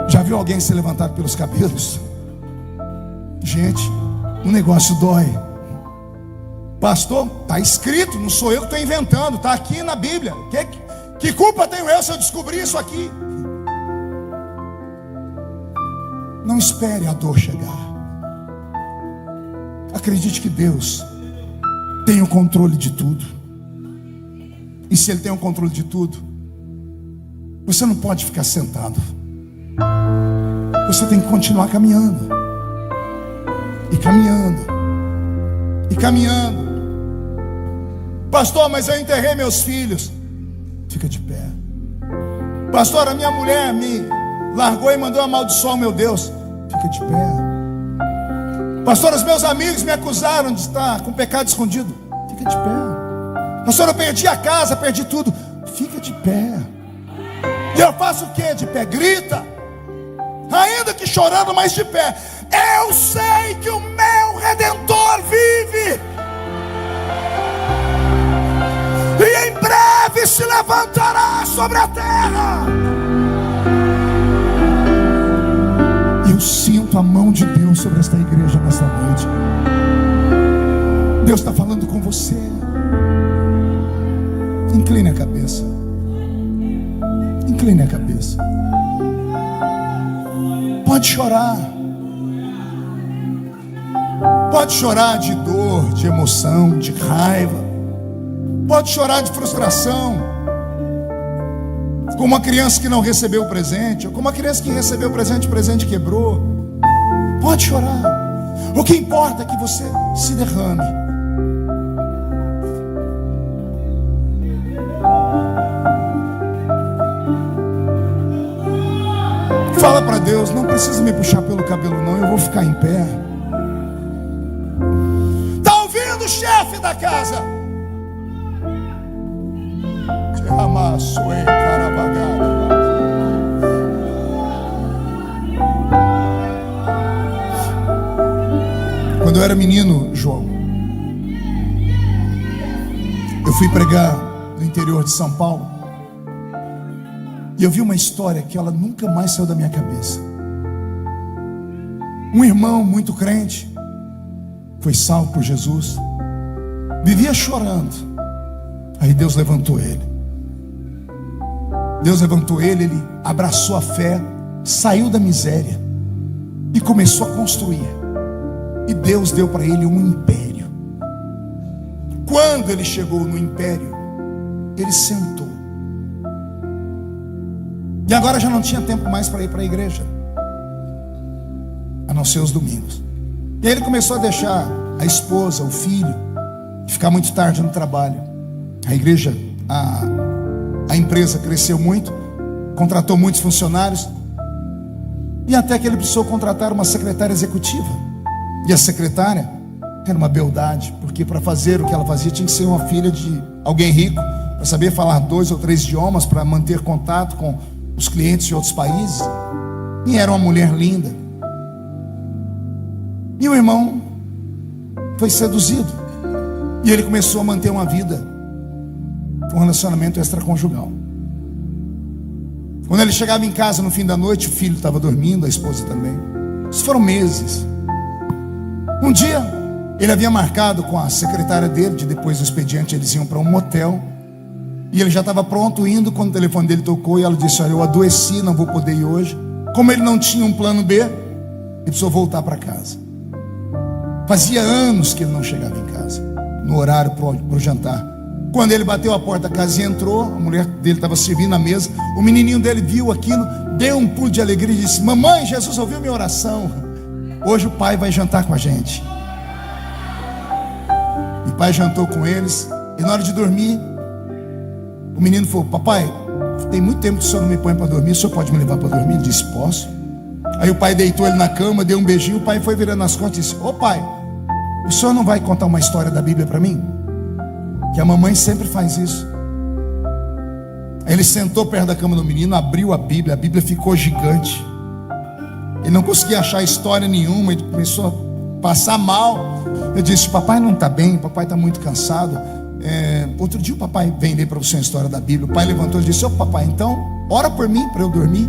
Já viu alguém se levantar pelos cabelos? Gente, o negócio dói. Pastor, está escrito, não sou eu que estou inventando, está aqui na Bíblia. Que culpa tenho eu se eu descobrir isso aqui? Não espere a dor chegar. Acredite que Deus tem o controle de tudo. E se Ele tem o controle de tudo, você não pode ficar sentado. Você tem que continuar caminhando. E caminhando. E caminhando. Pastor, mas eu enterrei meus filhos. Fica de pé. Pastor, a minha mulher me largou e mandou amaldiçoar o meu Deus. Fica de pé. Pastor, os meus amigos me acusaram de estar com pecado escondido. Fica de pé. Pastor, eu perdi a casa, perdi tudo. Fica de pé. E eu faço o que de pé? Grita. Ainda que chorando, mas de pé. Eu sei que o meu Redentor vive. E em breve se levantará sobre a terra. Eu sinto a mão de Deus sobre esta igreja nesta noite. Deus está falando com você. Incline a cabeça. Incline a cabeça. Pode chorar. Pode chorar de dor, de emoção, de raiva. Pode chorar de frustração, como uma criança que não recebeu o presente, ou como uma criança que recebeu o presente quebrou. Pode chorar. O que importa é que você se derrame. Fala para Deus: não precisa me puxar pelo cabelo não, eu vou ficar em pé. Está ouvindo o chefe da casa? Quando eu era menino, João, eu fui pregar no interior de São Paulo. E eu vi uma história que ela nunca mais saiu da minha cabeça. Um irmão muito crente foi salvo por Jesus, vivia chorando. Aí Deus levantou ele. Deus levantou ele, ele abraçou a fé, saiu da miséria e começou a construir. E Deus deu para ele um império. Quando ele chegou no império, ele sentou. E agora já não tinha tempo mais para ir para a igreja, a não ser os domingos. E aí ele começou a deixar a esposa, o filho, ficar muito tarde no trabalho. A igreja a empresa cresceu muito, contratou muitos funcionários, e até que ele precisou contratar uma secretária executiva. E a secretária era uma beldade, porque para fazer o que ela fazia tinha que ser uma filha de alguém rico, para saber falar 2 ou 3 idiomas, para manter contato com os clientes de outros países. E era uma mulher linda. E o irmão foi seduzido, e ele começou a manter uma vida, um relacionamento extraconjugal. Quando ele chegava em casa no fim da noite, o filho estava dormindo, a esposa também. Isso foram meses. Um dia, ele havia marcado com a secretária dele, de depois do expediente eles iam para um motel, e ele já estava pronto indo, quando o telefone dele tocou, e ela disse: olha, eu adoeci, não vou poder ir hoje. Como ele não tinha um plano B, ele precisou voltar para casa. Fazia anos que ele não chegava em casa, no horário para o jantar. Quando ele bateu a porta da casa e entrou, a mulher dele estava servindo a mesa. O menininho dele viu aquilo, deu um pulo de alegria e disse: mamãe, Jesus ouviu minha oração, hoje o pai vai jantar com a gente. E o pai jantou com eles, e na hora de dormir, o menino falou: papai, tem muito tempo que o senhor não me põe para dormir, o senhor pode me levar para dormir? Ele disse: posso. Aí o pai deitou ele na cama, deu um beijinho, o pai foi virando as costas e disse: ô pai, o senhor não vai contar uma história da Bíblia para mim? Que a mamãe sempre faz isso. Aí ele sentou perto da cama do menino, abriu a Bíblia ficou gigante. Ele não conseguia achar história nenhuma, ele começou a passar mal. Eu disse: papai não está bem, papai está muito cansado. Outro dia o papai vem ler para você a história da Bíblia. O pai levantou e disse: ô papai, então ora por mim para eu dormir,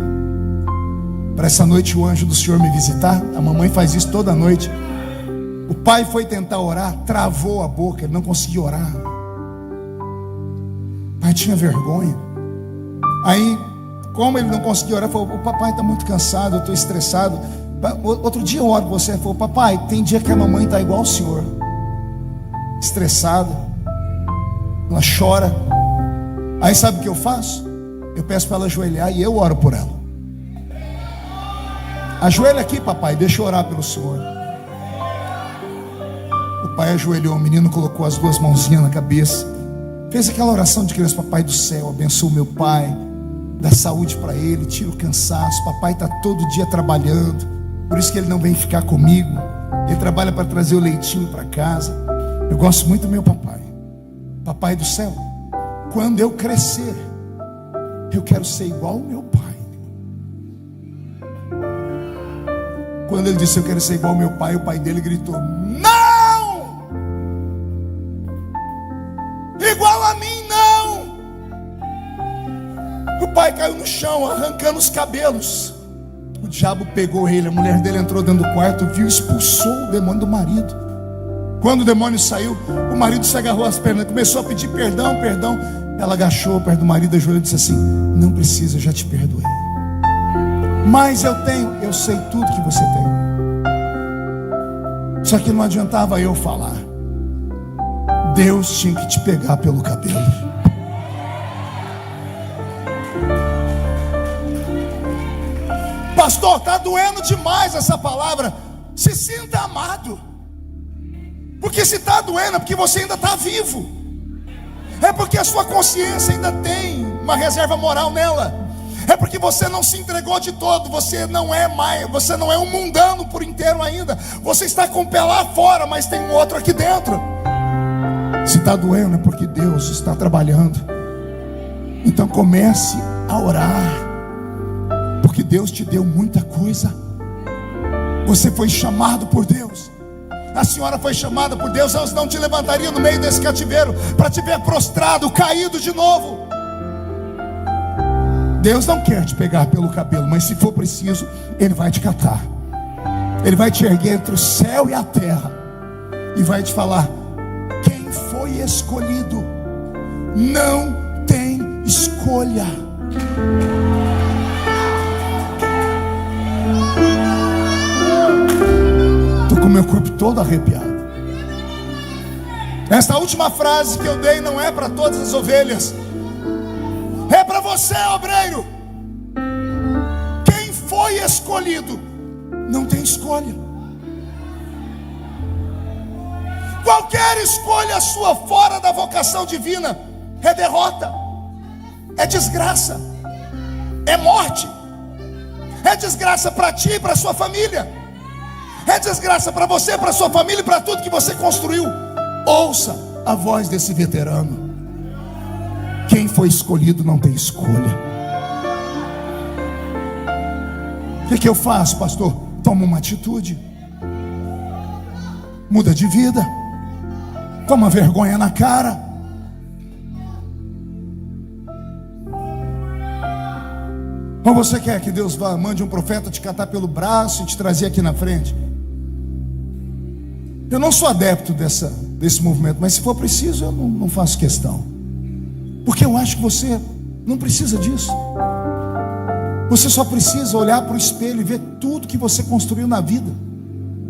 para essa noite o anjo do Senhor me visitar. A mamãe faz isso toda noite. O pai foi tentar orar, travou a boca, ele não conseguia orar. O pai tinha vergonha. Aí, como ele não conseguia orar, falou: o papai está muito cansado, eu estou estressado. Outro dia eu oro por você. Ele falou: papai, tem dia que a mamãe está igual ao senhor, estressada, ela chora. Aí sabe o que eu faço? Eu peço para ela ajoelhar e eu oro por ela. Ajoelha aqui, papai, deixa eu orar pelo senhor. O pai ajoelhou, o menino colocou as 2 mãozinhas na cabeça, fez aquela oração de criança: papai do céu, abençoa o meu pai, dá saúde para ele, tira o cansaço. Papai está todo dia trabalhando, por isso que ele não vem ficar comigo. Ele trabalha para trazer o leitinho para casa. Eu gosto muito do meu papai. Papai do céu, quando eu crescer, eu quero ser igual ao meu pai. Quando ele disse: eu quero ser igual ao meu pai, o pai dele gritou: não! Igual a mim não! O pai caiu no chão, arrancando os cabelos. O diabo pegou ele, a mulher dele entrou dentro do quarto, viu, expulsou o demônio do marido. Quando o demônio saiu, o marido se agarrou às pernas, começou a pedir perdão, perdão. Ela agachou perto do marido, ajoelhou e disse assim: não precisa, eu já te perdoei. Mas eu sei tudo que você tem. Só que não adiantava eu falar. Deus tinha que te pegar pelo cabelo. Pastor, está doendo demais essa palavra. Se sinta amado. Porque se está doendo é porque você ainda está vivo. É porque a sua consciência ainda tem uma reserva moral nela. É porque você não se entregou de todo. Você não é um mundano por inteiro ainda. Você está com o pé lá fora, mas tem um outro aqui dentro. Se está doendo é porque Deus está trabalhando. Então comece a orar, porque Deus te deu muita coisa. Você foi chamado por Deus. A senhora foi chamada por Deus. Deus não te levantaria no meio desse cativeiro para te ver prostrado, caído de novo. Deus não quer te pegar pelo cabelo, mas se for preciso, Ele vai te catar. Ele vai te erguer entre o céu e a terra e vai te falar: quem foi escolhido não tem escolha. Estou com o meu corpo todo arrepiado. Esta última frase que eu dei não é para todas as ovelhas, é para você, obreiro. Quem foi escolhido não tem escolha. Qualquer escolha sua fora da vocação divina é derrota, é desgraça, é morte, é desgraça para ti e para sua família, é desgraça para você, para sua família e para tudo que você construiu. Ouça a voz desse veterano. Quem foi escolhido não tem escolha. O que eu faço, pastor? Toma uma atitude, muda de vida, toma vergonha na cara. Ou você quer que Deus mande um profeta te catar pelo braço e te trazer aqui na frente? Eu não sou adepto desse movimento, mas se for preciso eu não faço questão, porque eu acho que você não precisa disso. Você só precisa olhar para o espelho e ver tudo que você construiu na vida.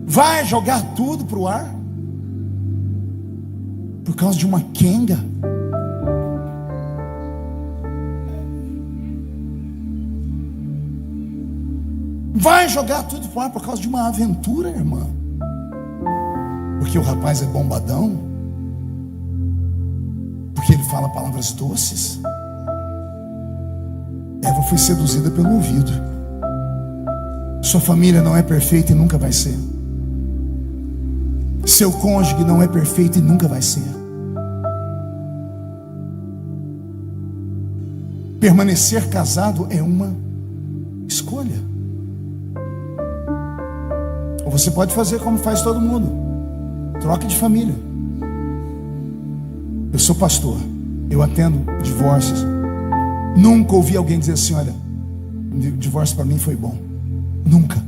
Vai jogar tudo para o ar por causa de uma quenga? Vai jogar tudo para o ar por causa de uma aventura, irmã? Porque o rapaz é bombadão? Porque ele fala palavras doces? Eva foi seduzida pelo ouvido. Sua família não é perfeita e nunca vai ser. Seu cônjuge não é perfeito e nunca vai ser. Permanecer casado é uma escolha. Ou você pode fazer como faz todo mundo: troca de família. Eu sou pastor, eu atendo divórcios. Nunca ouvi alguém dizer assim: olha, o divórcio para mim foi bom. Nunca.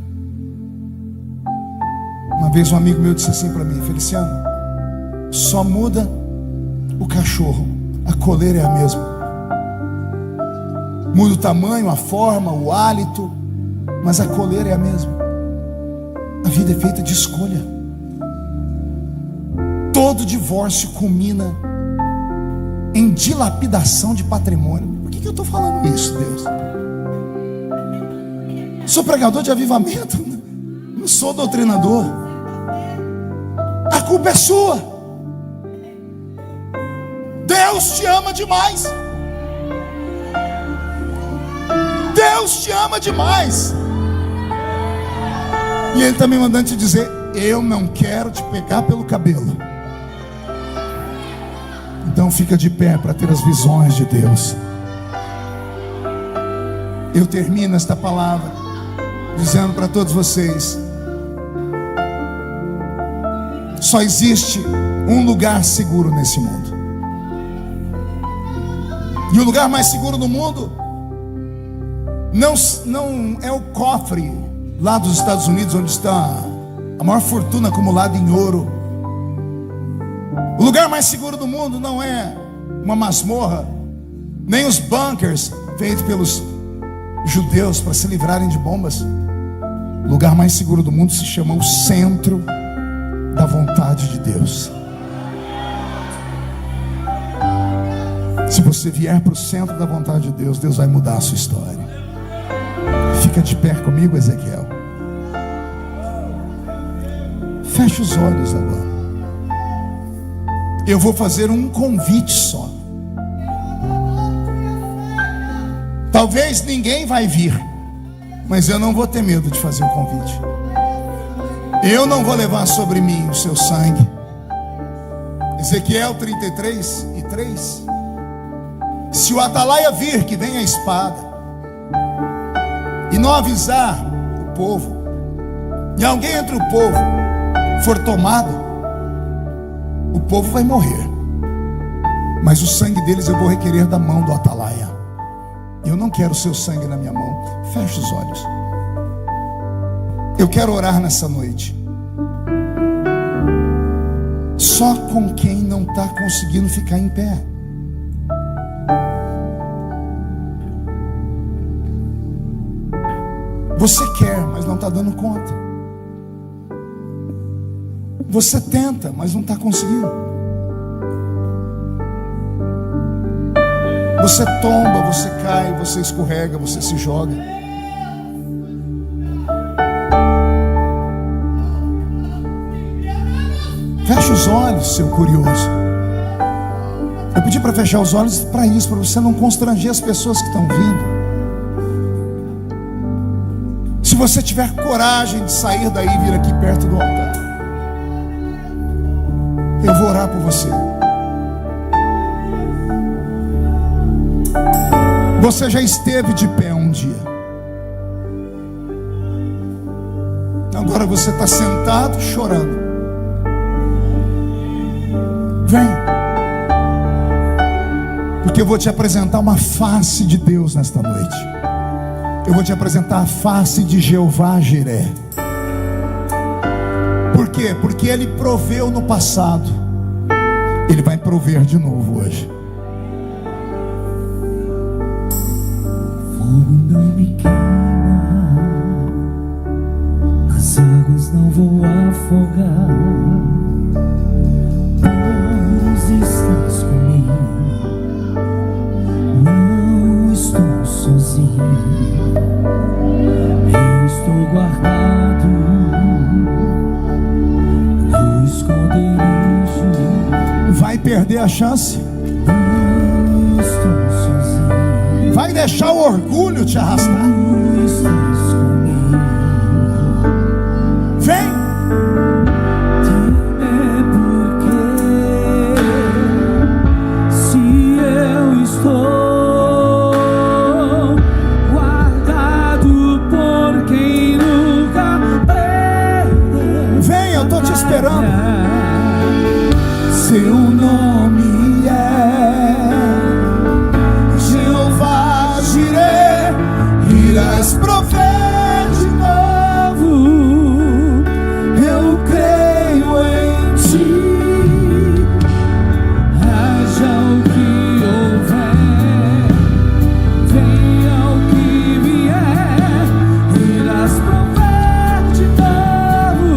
Uma vez um amigo meu disse assim para mim: Feliciano, só muda o cachorro, a coleira é a mesma. Muda o tamanho, a forma, o hálito, mas a coleira é a mesma. A vida é feita de escolha. Todo divórcio culmina em dilapidação de patrimônio. Por que eu estou falando isso, Deus? Sou pregador de avivamento, não sou doutrinador. A culpa é sua. Deus te ama demais. Deus te ama demais. E Ele está me mandando te dizer: eu não quero te pegar pelo cabelo. Então fica de pé para ter as visões de Deus. Eu termino esta palavra dizendo para todos vocês: só existe um lugar seguro nesse mundo. E o lugar mais seguro do mundo não é o cofre lá dos Estados Unidos, onde está a maior fortuna acumulada em ouro. O lugar mais seguro do mundo não é uma masmorra, nem os bunkers feitos pelos judeus para se livrarem de bombas. O lugar mais seguro do mundo se chama o centro da vontade de Deus. Se você vier para o centro da vontade de Deus, Deus vai mudar a sua história. Fica de pé comigo, Ezequiel. Feche os olhos agora. Eu vou fazer um convite só. Talvez ninguém vai vir, mas eu não vou ter medo de fazer o convite. Eu não vou levar sobre mim o seu sangue. Ezequiel 33:3. Se o atalaia vir que vem a espada e não avisar o povo, e alguém entre o povo for tomado, o povo vai morrer, mas o sangue deles eu vou requerer da mão do atalaia. Eu não quero o seu sangue na minha mão. Feche os olhos. Eu quero orar nessa noite só com quem não está conseguindo ficar em pé. Você quer, mas não está dando conta. Você tenta, mas não está conseguindo. Você tomba, você cai, você escorrega, você se joga. Feche os olhos, seu curioso. Eu pedi para fechar os olhos para isso, para você não constranger as pessoas que estão vindo. Se você tiver coragem de sair daí e vir aqui perto do altar, eu vou orar por você. Você já esteve de pé um dia, agora você está sentado chorando. Vem, porque eu vou te apresentar uma face de Deus nesta noite. Eu vou te apresentar a face de Jeová Jiré. Por quê? Porque Ele proveu no passado, Ele vai prover de novo hoje. Fogo não me queima, as águas não vou afogar, pois estás comigo, não estou sozinho. Eu estou guardado no esconderijo. Vai perder a chance? Não estou sozinho. Vai deixar o orgulho te arrastar? Tu estás comigo. Vem! É porque se eu estou guardado por quem nunca perdeu. Vem, eu estou te esperando. Seu nome é Jeová Jiré, irás prover de novo. eu creio em ti. Haja o que houver, venha o que vier, irás prover de novo.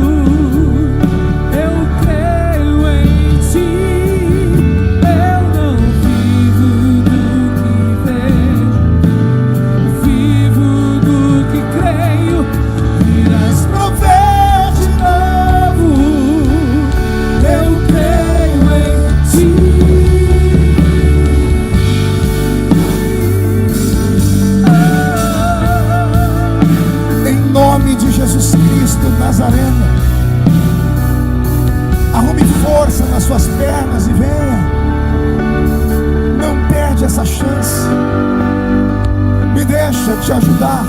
Eu creio em ti. Eu não vivo do que vejo, vivo do que creio. Irás Prover de novo. eu creio em ti. Em nome de Jesus Cristo Nazareno, arrume força nas suas pernas e venha. Não perde essa chance. Me deixa te ajudar.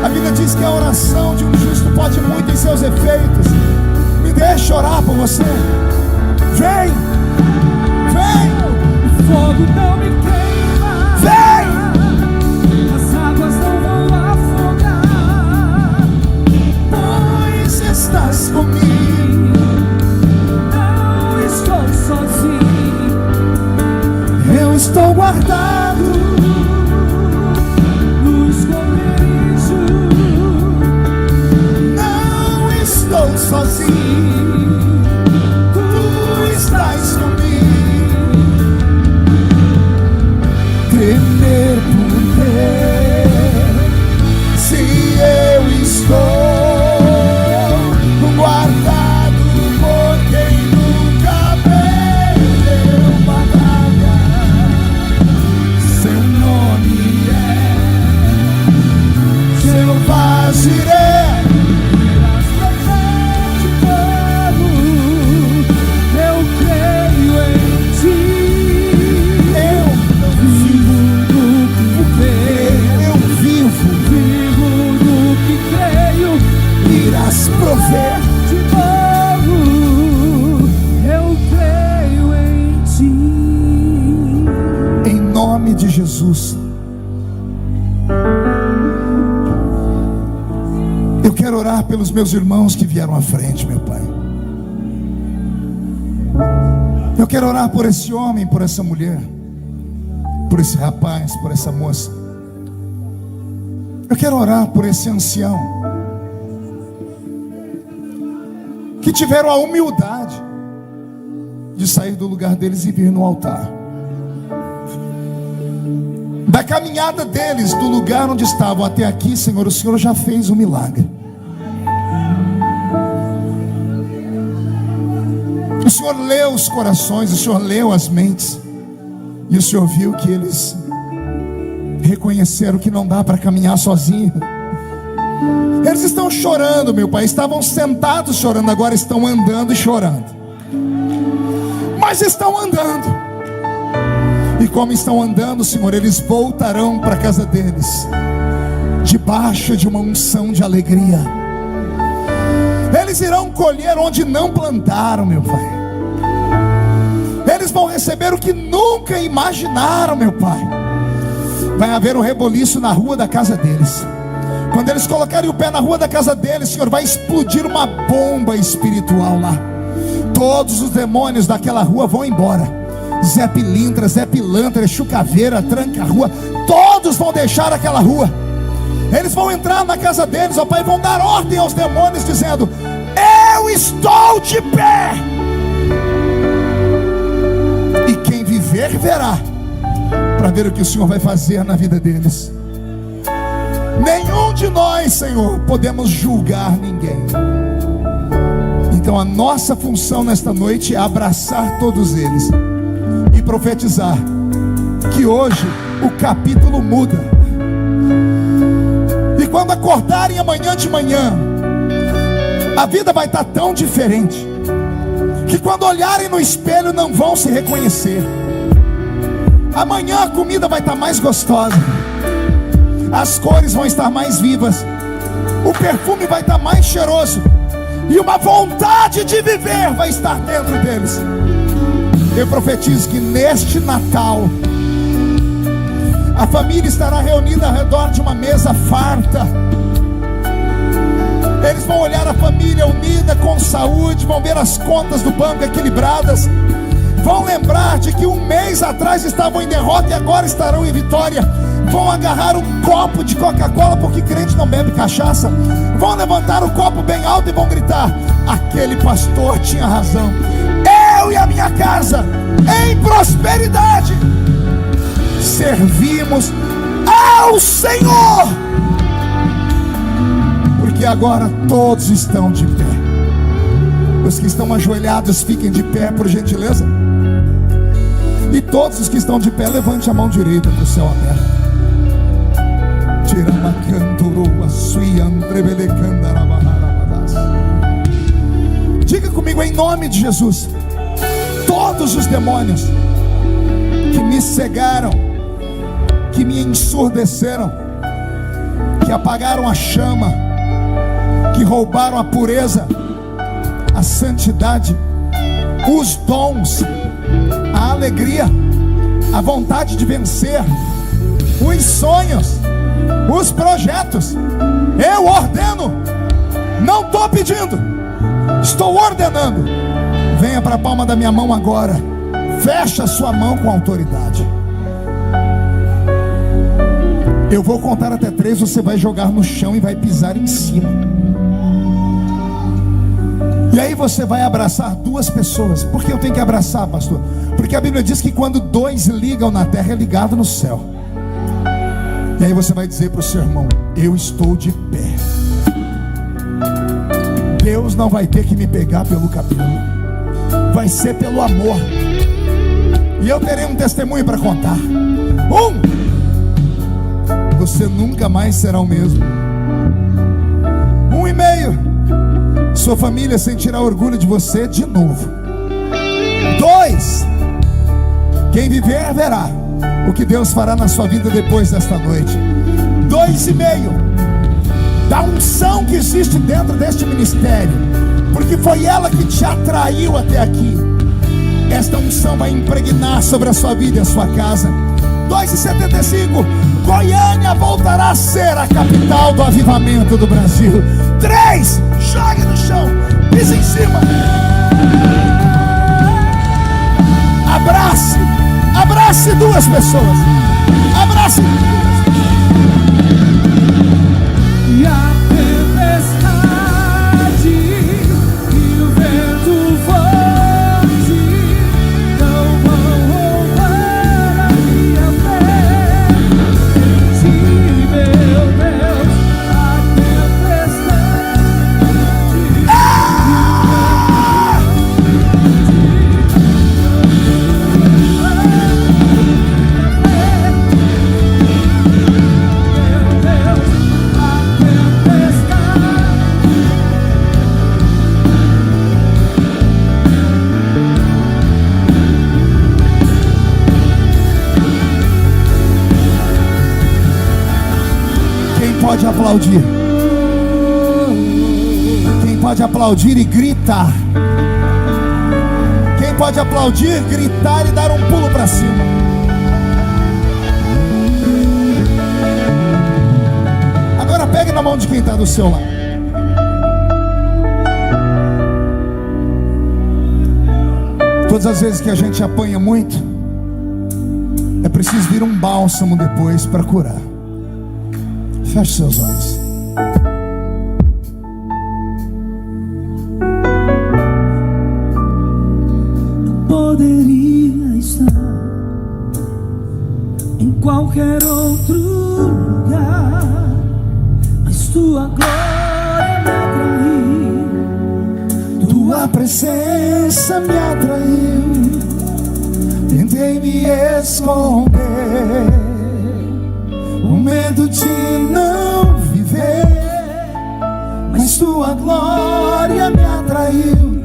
A Bíblia diz que a oração de um justo pode muito em seus efeitos. Me deixa orar por você. Vem, vem, Fogo não me queima, vem. as águas não vão afogar, Pois estás comigo. não estou sozinho. Eu estou guardado No esconderijo, não estou sozinho. Tu estás comigo. Tremer por ter, se eu estou guardado por quem nunca perdeu batalha. Seu nome é Jeová Jiré. irás prover de novo. Eu creio em ti. Eu Vivo do que vejo, eu vivo, vivo do que creio. irás prover. De novo, eu creio em ti. Em nome de Jesus. Eu quero orar pelos meus irmãos que vieram à frente, meu Pai. Eu quero orar por esse homem, por essa mulher, por esse rapaz, por essa moça. Eu quero orar por esse ancião que tiveram a humildade de sair do lugar deles e vir no altar. Da caminhada deles, do lugar onde estavam até aqui, Senhor, o Senhor já fez um milagre. O Senhor leu os corações, o Senhor leu as mentes, e o Senhor viu que eles reconheceram que não dá para caminhar sozinho. Eles estão chorando, meu Pai. Estavam sentados chorando, agora estão andando e chorando. Mas estão andando. E como estão andando, Senhor, eles voltarão para a casa deles, debaixo de uma unção de alegria. Eles irão colher onde não plantaram, meu Pai. Eles vão receber o que nunca imaginaram, meu Pai. Vai haver um reboliço na rua da casa deles. Quando eles colocarem o pé na rua da casa deles, Senhor, vai explodir uma bomba espiritual lá. Todos os demônios daquela rua vão embora. Zé Pilintra, Zé Pilantra, Chucaveira, Tranca-Rua, todos vão deixar aquela rua. Eles vão entrar na casa deles, ó Pai, vão dar ordem aos demônios, dizendo: eu estou de pé. E quem viver, verá, para ver o que o Senhor vai fazer na vida deles. Nenhum de nós, Senhor, podemos julgar ninguém. Então a nossa função nesta noite é abraçar todos eles e profetizar que hoje o capítulo muda. E quando acordarem amanhã de manhã, a vida vai estar tão diferente que quando olharem no espelho não vão se reconhecer. Amanhã a comida vai estar mais gostosa, as cores vão estar mais vivas, o perfume vai estar mais cheiroso, e uma vontade de viver vai estar dentro deles. Eu profetizo que neste Natal a família estará reunida ao redor de uma mesa farta. Eles vão olhar a família unida, com saúde, vão ver as contas do banco equilibradas, vão lembrar de que um mês atrás estavam em derrota e agora estarão em vitória. Vão agarrar um copo de Coca-Cola, porque crente não bebe cachaça. Vão levantar o copo bem alto e vão gritar: aquele pastor tinha razão. Eu e a minha casa, em prosperidade, servimos ao Senhor. Porque agora todos estão de pé. Os que estão ajoelhados, fiquem de pé, por gentileza. E todos os que estão de pé, levante a mão direita para o céu aberto. Diga comigo em nome de Jesus: todos os demônios que me cegaram, que me ensurdeceram, que apagaram a chama, que roubaram a pureza, a santidade, os dons, a alegria, a vontade de vencer, os sonhos, os projetos, eu ordeno. Não estou pedindo, estou ordenando. Venha para a palma da minha mão agora. Feche a sua mão com autoridade. Eu vou contar até 3, você vai jogar no chão e vai pisar em cima. E aí você vai abraçar 2 pessoas. Por que eu tenho que abraçar, pastor? Porque a Bíblia diz que quando 2 ligam na terra, é ligado no céu. E aí você vai dizer para o seu irmão: eu estou de pé. Deus não vai ter que me pegar pelo cabelo, vai ser pelo amor. E eu terei um testemunho para contar. Você nunca mais será o mesmo. 1,5. Sua família sentirá orgulho de você de novo. 2. Quem viver verá o que Deus fará na sua vida depois desta noite. 2,5. Da unção que existe dentro deste ministério, porque foi ela que te atraiu até aqui. Esta unção vai impregnar sobre a sua vida e a sua casa. 2,75. Goiânia voltará a ser a capital do avivamento do Brasil. 3. Jogue no chão, pisa em cima. Abrace 2 pessoas. Abrace. E a tempestade e o vento forte não vão roubar a minha fé. Em ti, meu Deus, a tempestade e o vento forte aplaudir? Quem pode aplaudir e gritar? Quem pode aplaudir, gritar e dar um pulo para cima? Agora pegue na mão de quem está do seu lado. Todas as vezes que a gente apanha muito, é preciso vir um bálsamo depois para curar. Feche seus olhos. Eu poderia estar em qualquer outro lugar, mas tua glória me atraiu, Tua presença me atraiu. Tentei me esconder, o medo de não viver, mas tua glória me atraiu.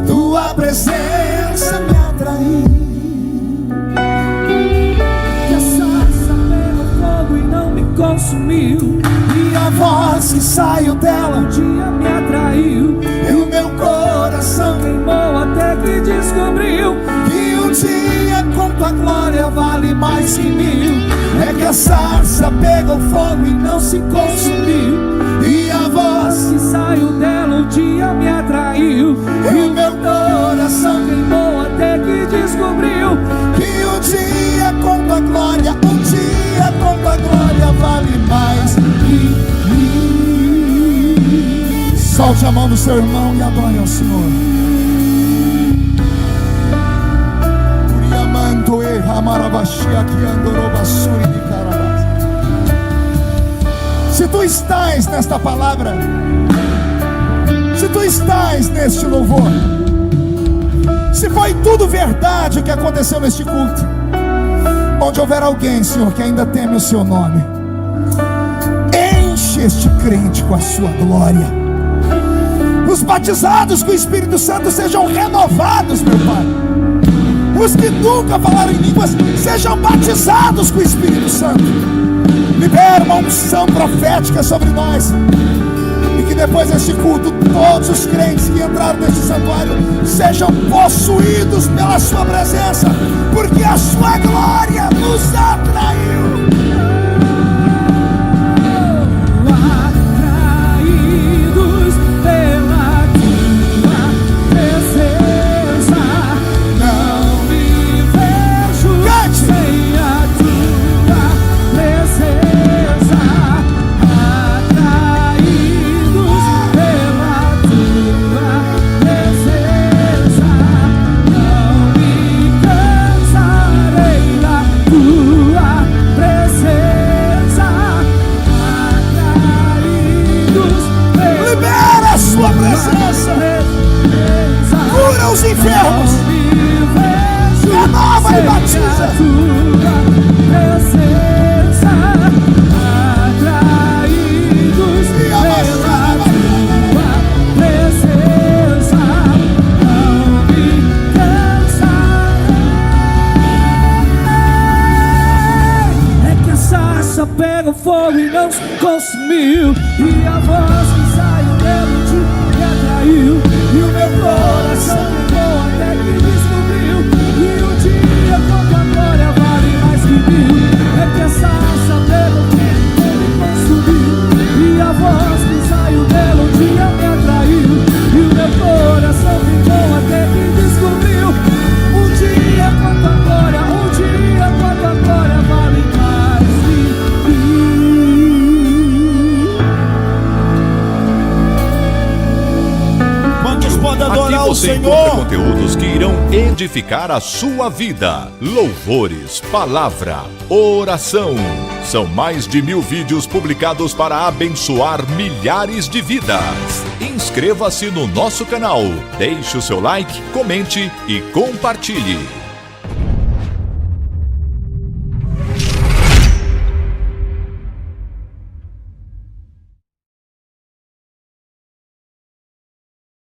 Tua presença me atraiu. que a sarça pegou fogo e não me consumiu, E a voz que saiu dela um dia me atraiu, e o meu coração queimou até que descobriu que um dia com tua glória vale mais que mil. É que a sarça pegou fogo e não se consumiu, e a voz que saiu dela um dia me atraiu, e o meu coração queimou até que descobriu que um dia com tua glória, um dia com tua glória vale mais que mil. Solte a mão do seu irmão e adore ao Senhor. Se tu estás nesta palavra, se tu estás neste louvor, se foi tudo verdade o que aconteceu neste culto, onde houver alguém, Senhor, que ainda teme o seu nome, enche este crente com a sua glória. Os batizados com o Espírito Santo sejam renovados, meu Pai. Os que nunca falaram em línguas sejam batizados com o Espírito Santo. Libera uma unção profética sobre nós, e que depois deste culto todos os crentes que entraram neste santuário sejam possuídos pela sua presença, porque a sua glória nos atraiu. atraídos pela tua presença. Não me vejo Cante. sem a tua presença. Atraídos pela tua presença. Não me cansarei da tua presença. Atraídos pela Libera a sua presença. Cura os enfermos. Renova e batiza. Atraídos pela tua presença, não me cansarei. É que a sarça pega fogo e não se consumiu, e a voz que saiu dela me atraiu, e o meu coração queimou até que descobriu que um dia com tua glória vale mais que mil. É que a sarça pega fogo e não me consumiu, e a voz que saiu dela um dia me atraiu, e o meu coração queimou até que descobriu um dia com tua glória, um dia com tua glória vale mais que mil. Quantos podem Aqui adorar o você encontra Senhor? conteúdos que irão edificar a sua vida. Louvores, palavra, oração. São mais de 1000 vídeos publicados para abençoar milhares de vidas. Inscreva-se no nosso canal, deixe o seu like, comente e compartilhe.